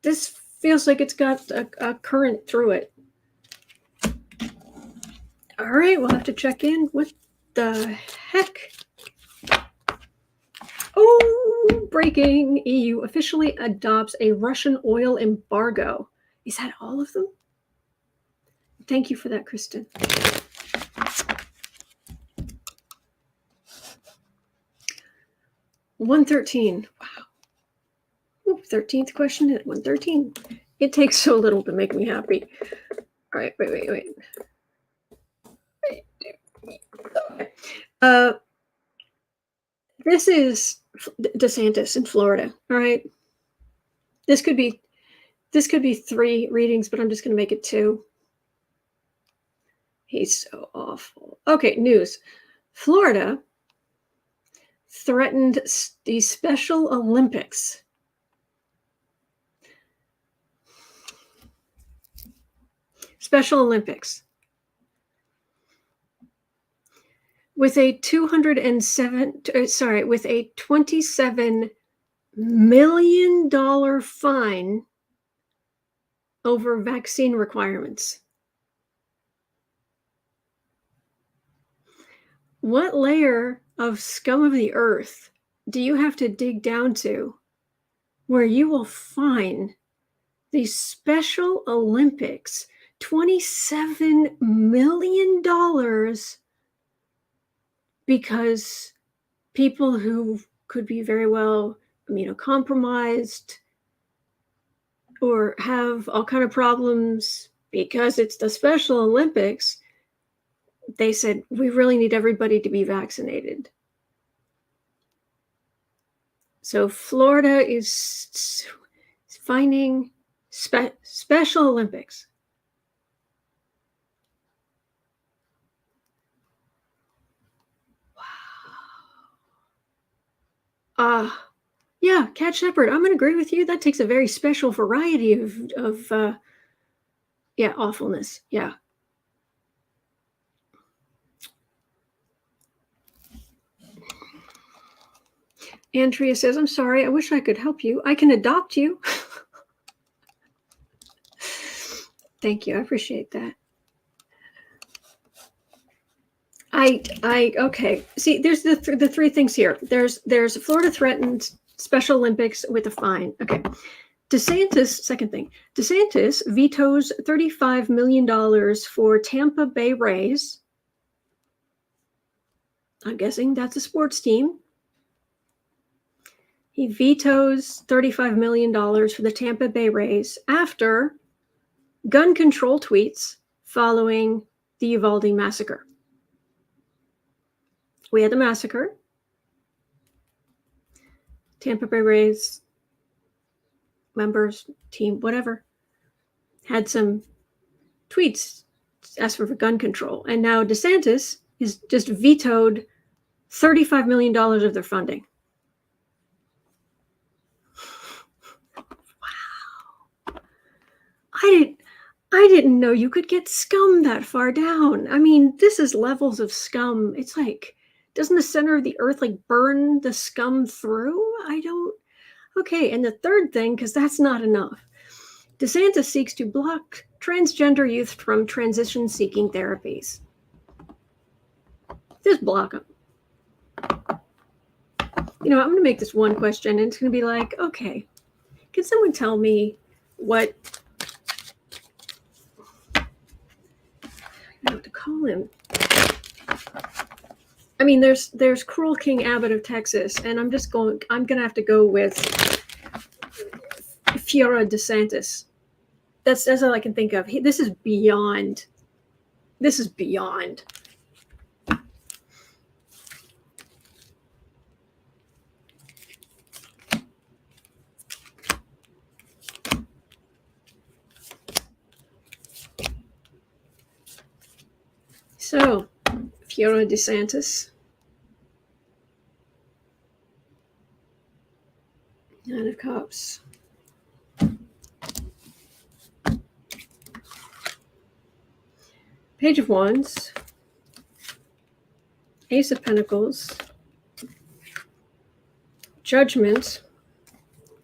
this feels like it's got a current through it. All right, we'll have to check in. What the heck? Oh, breaking. EU officially adopts a Russian oil embargo. Is that all of them? Thank you for that, Kristen. $113. Wow. Ooh, 13th question at 113. It takes so little to make me happy. All right, wait. This is DeSantis in Florida. All right. This could be 3 readings, but I'm just going to make it 2. He's so awful. Okay, news. Florida threatened the Special Olympics. Special Olympics. With a $27 million fine over vaccine requirements. What layer of scum of the earth do you have to dig down to where you will find the Special Olympics $27 million because people who could be very well immunocompromised or have all kind of problems because it's the Special Olympics, they said, we really need everybody to be vaccinated. So Florida is finding Special Olympics. Wow. Yeah, Cat Shepherd, I'm going to agree with you. That takes a very special variety of awfulness. Yeah. Andrea says, I'm sorry, I wish I could help you. I can adopt you. Thank you. I appreciate that. Okay. See, there's the three things here. There's Florida threatened Special Olympics with a fine. Okay. DeSantis, second thing, DeSantis vetoes $35 million for Tampa Bay Rays. I'm guessing that's a sports team. He vetoes $35 million for the Tampa Bay Rays after gun control tweets following the Uvalde massacre. We had the massacre. Tampa Bay Rays members, team, whatever, had some tweets asking for gun control. And now DeSantis has just vetoed $35 million of their funding. Wow. I didn't know you could get scum that far down. I mean, this is levels of scum. It's like, doesn't the center of the earth like burn the scum through? Okay, and the third thing, because that's not enough. DeSantis seeks to block transgender youth from transition-seeking therapies. Just block them. I'm going to make this one question, and it's going to be like, okay, can someone tell me what, I don't know what to call him. I mean, there's Cruel King Abbott of Texas, and I'm going to have to go with Fuhrer DeSantis. That's all I can think of. This is beyond. So, Fuhrer DeSantis. And of cops. Page of Wands. Ace of Pentacles. Judgment.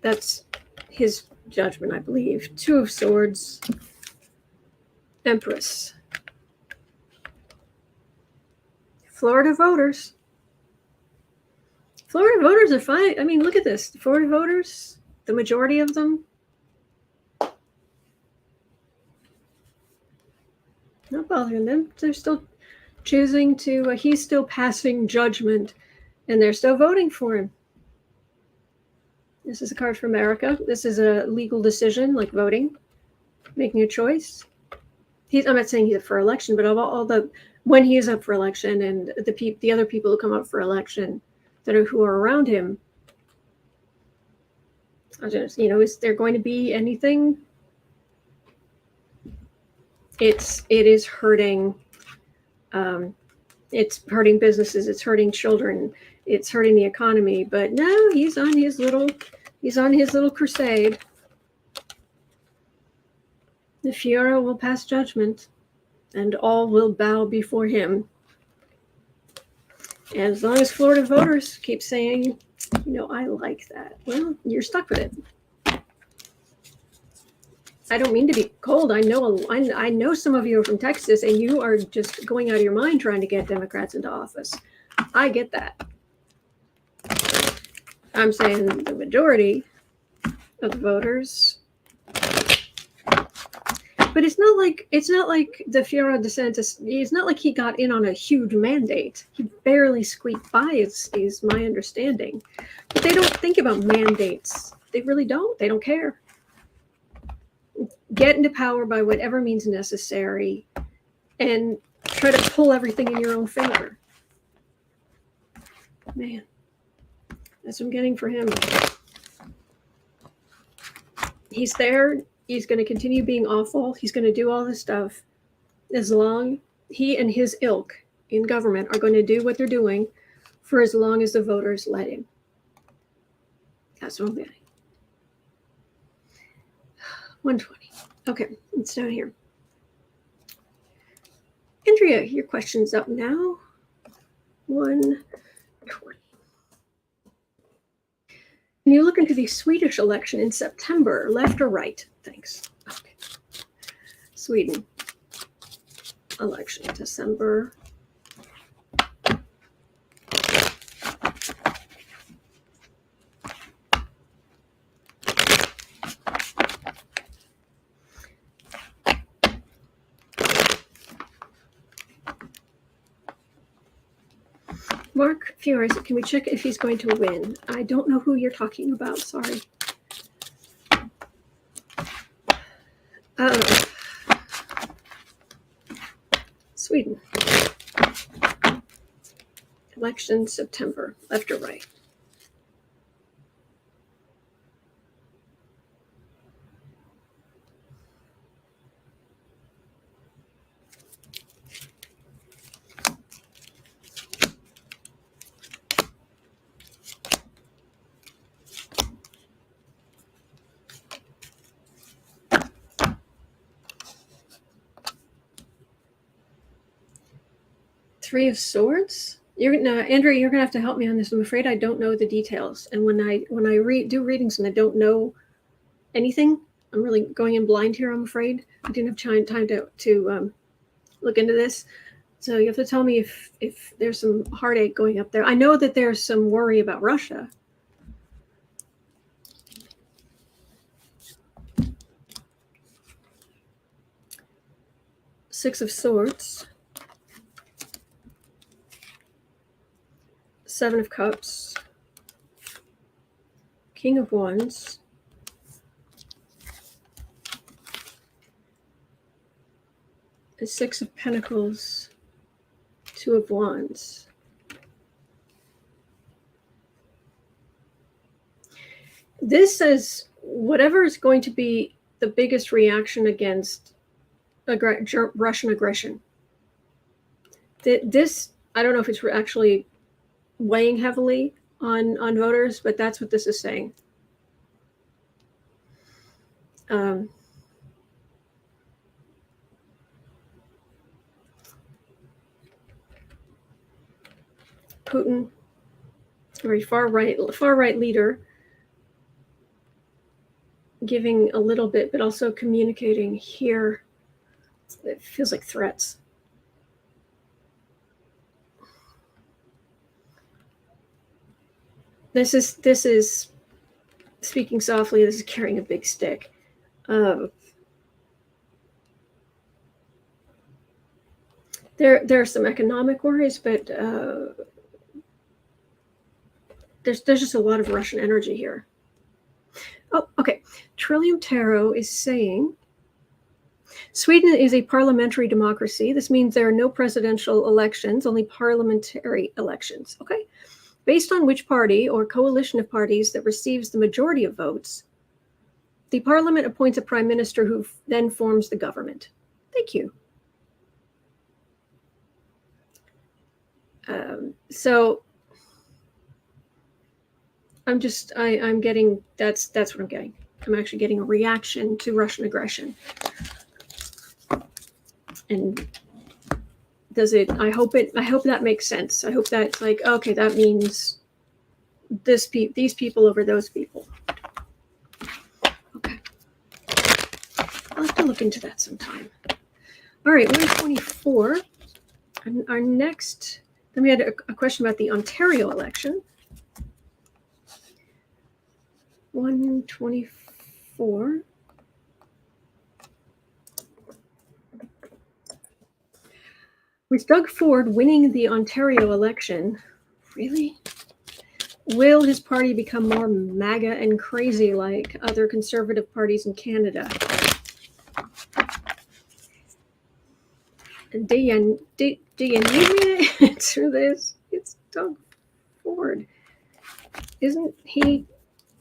That's his judgment, I believe. Two of Swords. Empress. Florida voters. Florida voters are fine. I mean, look at this. Florida voters, the majority of them, not bothering them. They're still choosing to, he's still passing judgment, and they're still voting for him. This is a card for America. This is a legal decision, like voting, making a choice. I'm not saying he's up for election, but when he is up for election and the other people who come up for election who are around him, is there going to be anything? It is hurting. It's hurting businesses. It's hurting children. It's hurting the economy. But no, he's on his little crusade. The Fuhrer will pass judgment, and all will bow before him. And as long as Florida voters keep saying, I like that, well, you're stuck with it. I don't mean to be cold. I know some of you are from Texas, and you are just going out of your mind trying to get Democrats into office. I get that. I'm saying the majority of the voters. But it's not like the Fuhrer DeSantis. It's not like he got in on a huge mandate. He barely squeaked by, is my understanding. But they don't think about mandates. They really don't. They don't care. Get into power by whatever means necessary, and try to pull everything in your own favor. Man, that's what I'm getting for him. He's there. He's going to continue being awful. He's going to do all this stuff as long he and his ilk in government are going to do what they're doing for as long as the voters let him. That's what I'm getting. 120. Okay, it's down here. Andrea, your question's up now. 120. Can you look into the Swedish election in September, left or right? Thanks. Okay. Sweden election, December. Mark Fuhrer, can we check if he's going to win? I don't know who you're talking about. Sorry. Sweden. Election September, left or right? Three of Swords. Andrea, you're gonna have to help me on this. I'm afraid I don't know the details, and when I do readings and I don't know anything, I'm really going in blind here. I'm afraid I didn't have time to look into this, so you have to tell me if there's some heartache going up there. I know that there's some worry about Russia. Six of Swords. Seven of Cups, King of Wands, the Six of Pentacles, Two of Wands. This says whatever is going to be the biggest reaction against Russian aggression. This, I don't know if it's actually weighing heavily on voters, but that's what this is saying. Putin, very far right leader, giving a little bit, but also communicating here. It feels like threats. This is speaking softly. This is carrying a big stick. There are some economic worries, but there's just a lot of Russian energy here. Oh, okay. Trillium Tarot is saying Sweden is a parliamentary democracy. This means there are no presidential elections, only parliamentary elections. Okay. Based on which party or coalition of parties that receives the majority of votes, the parliament appoints a prime minister who then forms the government. Thank you. So I'm getting, that's what I'm getting. I'm actually getting a reaction to Russian aggression. And I hope that makes sense. I hope that's like, okay, that means these people over those people. Okay. I'll have to look into that sometime. All right, 124. And our next, then we had a question about the Ontario election. 124. With Doug Ford winning the Ontario election, really? Will his party become more MAGA and crazy like other conservative parties in Canada? Do you need me to answer this? It's Doug Ford. Isn't he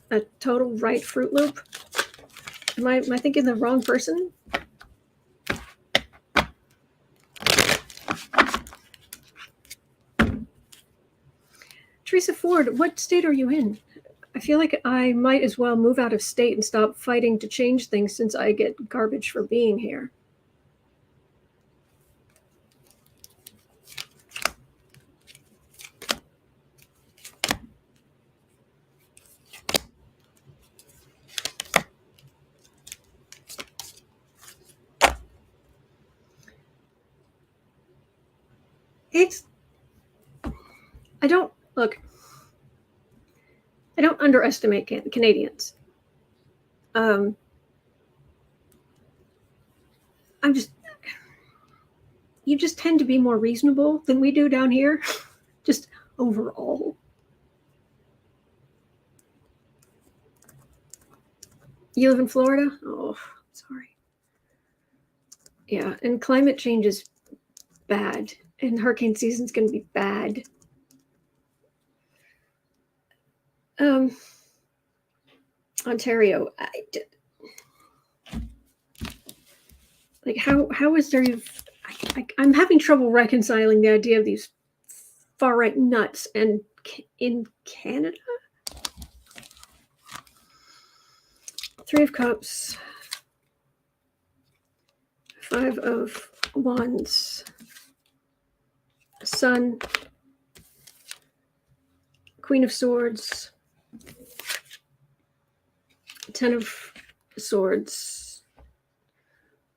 a total right Fruit Loop? Am I thinking the wrong person? Teresa Ford, what state are you in? I feel like I might as well move out of state and stop fighting to change things since I get garbage for being here. I don't underestimate Canadians. You just tend to be more reasonable than we do down here, just overall. You live in Florida? Oh, sorry. Yeah, and climate change is bad, and hurricane season's going to be bad. Ontario, like how is there? I'm having trouble reconciling the idea of these far right nuts and in Canada. 3 of Cups, 5 of Wands, Sun, Queen of Swords, 10 of Swords.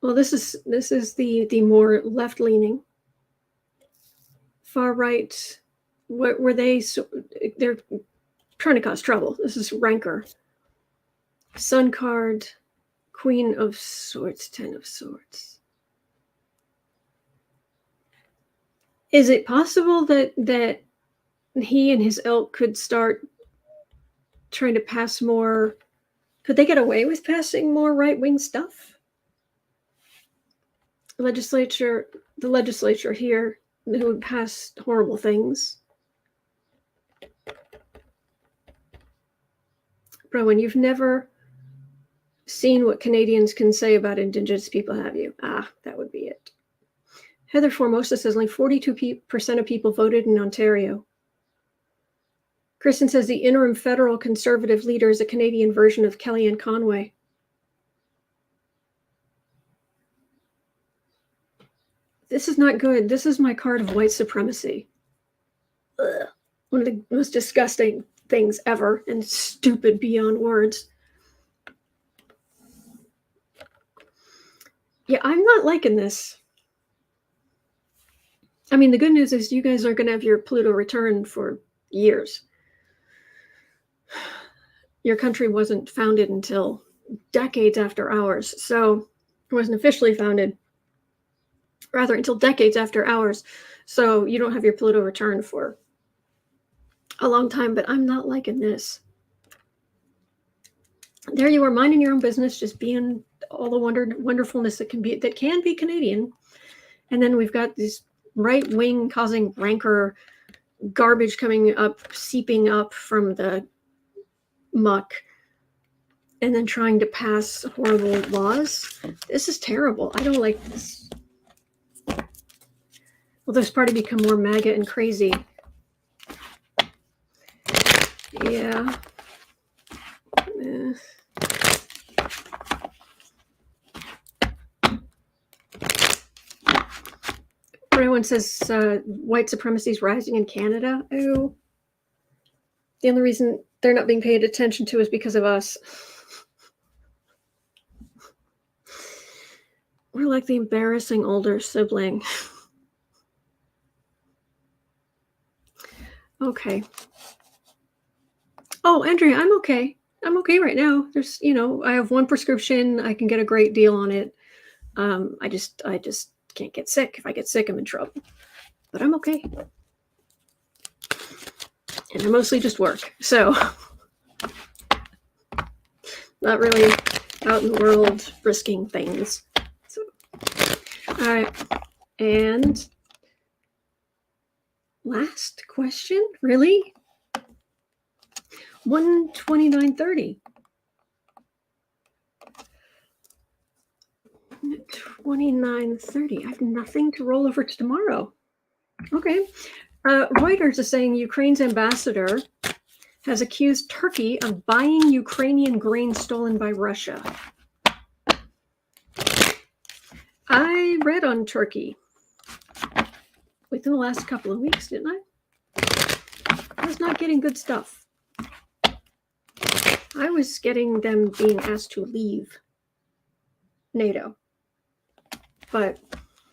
Well, this is the more left-leaning, far right. Were they? They're trying to cause trouble. This is rancor. Sun card, Queen of Swords, 10 of Swords. Is it possible that he and his ilk could start trying to pass more? Could they get away with passing more right-wing stuff? The legislature here, who would pass horrible things. Bro, when you've never seen what Canadians can say about Indigenous people, have you? That would be it. Heather Formosa says only 42% of people voted in Ontario. Kristen says the interim federal Conservative leader is a Canadian version of Kellyanne Conway. This is not good. This is my card of white supremacy. Ugh. One of the most disgusting things ever, and stupid beyond words. Yeah, I'm not liking this. I mean, the good news is you guys aren't going to have your Pluto return for years. Your country wasn't founded until decades after ours. So it wasn't officially founded, rather, until decades after ours. So you don't have your Pluto return for a long time, but I'm not liking this. There you are, minding your own business, just being all the wonderfulness that can be Canadian. And then we've got this right wing causing rancor garbage coming up, seeping up from the muck, and then trying to pass horrible laws. This is terrible. I don't like this. Will this party become more MAGA and crazy? Yeah. Everyone says white supremacy is rising in Canada. Oh. The only reason they're not being paid attention to is because of us. We're like the embarrassing older sibling. Okay. Oh, Andrea, I'm okay. I'm okay right now. There's, I have one prescription. I can get a great deal on it. I just can't get sick. If I get sick, I'm in trouble. But I'm okay. And I mostly just work. So not really out in the world risking things. So, all right. And last question, really? 129.30. 29.30. I have nothing to roll over to tomorrow. Okay. Reuters is saying Ukraine's ambassador has accused Turkey of buying Ukrainian grain stolen by Russia. I read on Turkey within the last couple of weeks, didn't I? I was not getting good stuff. I was getting them being asked to leave NATO. But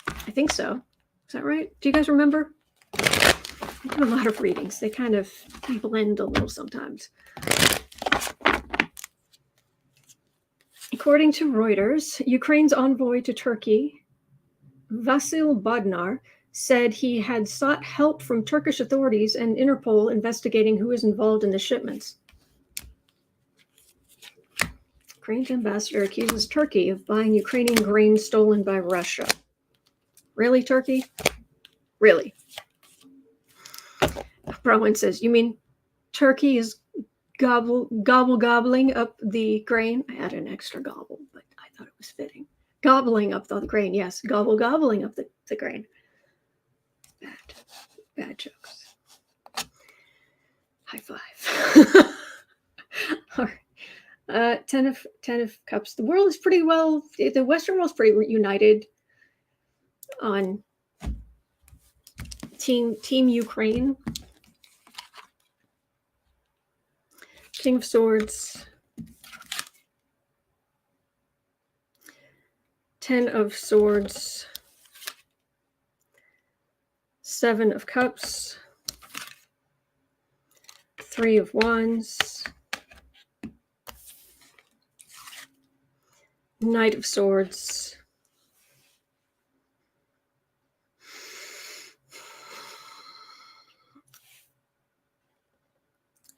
I think so. Is that right? Do you guys remember? I do a lot of readings. They kind of blend a little sometimes. According to Reuters, Ukraine's envoy to Turkey, Vasyl Bodnar, said he had sought help from Turkish authorities and Interpol investigating who was involved in the shipments. Ukraine's ambassador accuses Turkey of buying Ukrainian grain stolen by Russia. Really, Turkey? Really? Browan says, you mean Turkey is gobbling up the grain? I had an extra gobble, but I thought it was fitting. Gobbling up the grain, yes. Gobbling up the grain. Bad jokes. High five. All right. 10 of cups. The world is pretty well, the Western world is pretty united on Team Ukraine. King of Swords. 10 of Swords. 7 of Cups. 3 of Wands. Knight of Swords.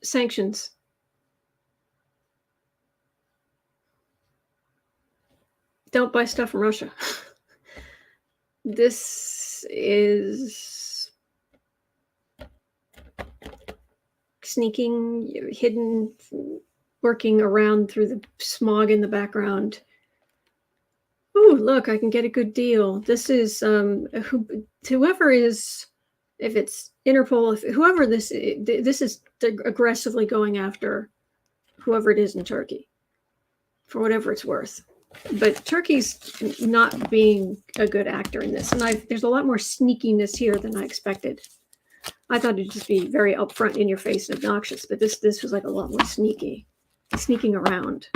Sanctions. Don't buy stuff from Russia. This is sneaking, hidden, working around through the smog in the background. Ooh, look, I can get a good deal. This is whoever is, if it's Interpol, if whoever this is aggressively going after whoever it is in Turkey for whatever it's worth. But Turkey's not being a good actor in this, and there's a lot more sneakiness here than I expected. I thought it'd just be very upfront, in your face, and obnoxious, but this was like a lot more sneaking around.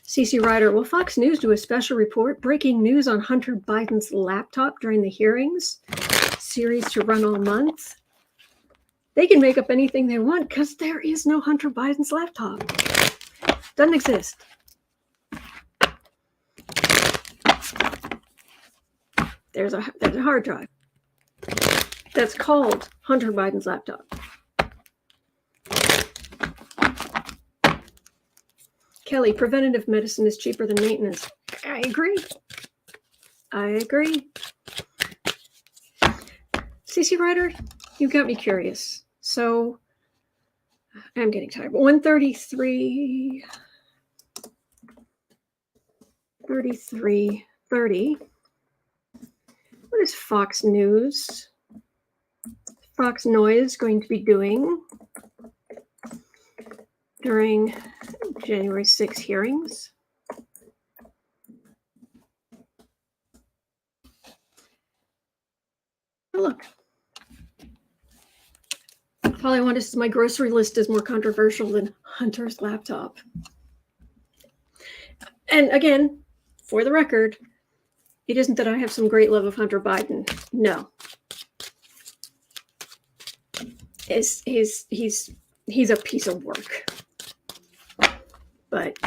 CC Ryder, will Fox News do a special report breaking news on Hunter Biden's laptop during the hearings? Series to run all month. They can make up anything they want because there is no Hunter Biden's laptop. Doesn't exist. There's a hard drive that's called Hunter Biden's laptop. Kelly, preventative medicine is cheaper than maintenance. I agree. CC Ryder, you got me curious. So I'm getting tired. But 33:30. What is Fox News? Fox Noise going to be doing during January 6 hearings? Oh, look. All I want is my grocery list is more controversial than Hunter's laptop. And again, for the record, it isn't that I have some great love of Hunter Biden. No. He's a piece of work. But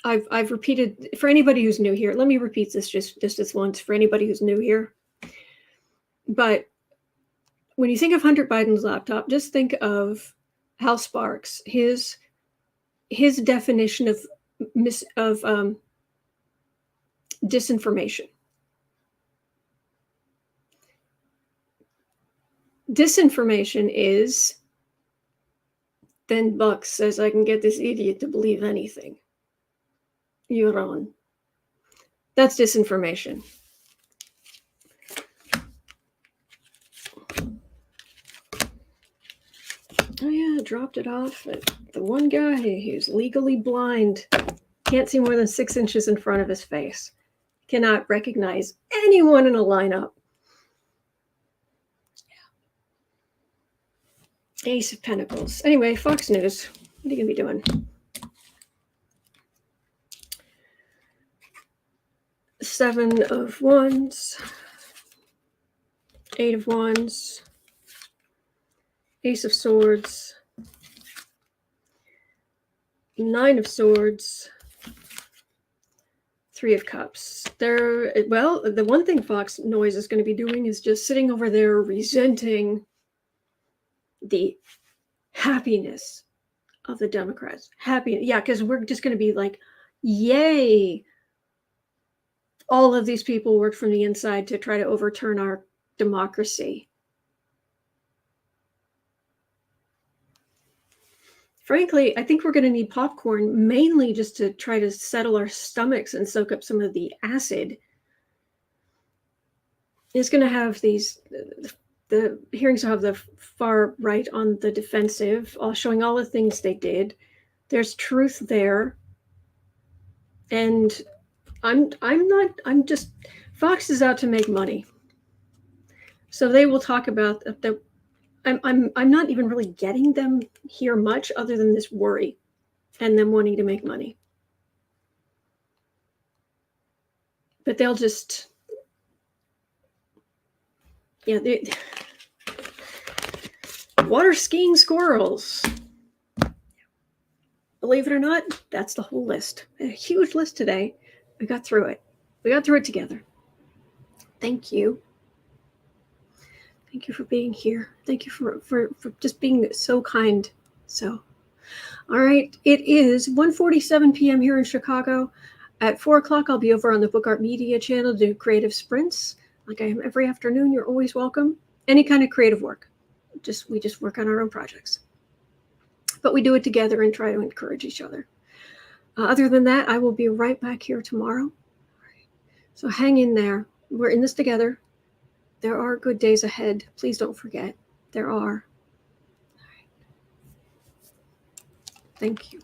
I've repeated, for anybody who's new here, let me repeat this just this once for anybody who's new here. But when you think of Hunter Biden's laptop, just think of Hal Sparks, his definition of disinformation. Disinformation is, then Buck says, I can get this idiot to believe anything. You're on. That's disinformation. Oh yeah, dropped it off at the one guy who's legally blind. Can't see more than 6 inches in front of his face. Cannot recognize anyone in a lineup. Ace of Pentacles. Anyway, Fox News. What are you going to be doing? 7 of Wands. 8 of Wands. Ace of Swords. 9 of Swords. 3 of Cups. Well, the one thing Fox Noise is going to be doing is just sitting over there resenting the happiness of the Democrats. Yeah, because we're just going to be like, yay, all of these people worked from the inside to try to overturn our democracy. Frankly, I think we're going to need popcorn, mainly just to try to settle our stomachs and soak up some of the acid. It's going to have the hearings will have the far right on the defensive, all showing all the things they did. There's truth there. And I'm just, Fox is out to make money. So they will talk about I'm not even really getting them here much other than this worry and them wanting to make money. But they'll just, yeah, water skiing squirrels. Believe it or not, that's the whole list. A huge list today. We got through it. We got through it together. Thank you. Thank you for being here. Thank you for just being so kind. So, all right. It is 1:47 p.m. here in Chicago. At 4 o'clock, I'll be over on the Book Art Media channel to do creative sprints. Like I am every afternoon. You're always welcome. Any kind of creative work. We just work on our own projects. But we do it together and try to encourage each other. Other than that, I will be right back here tomorrow. So hang in there. We're in this together. There are good days ahead. Please don't forget. There are. All right. Thank you.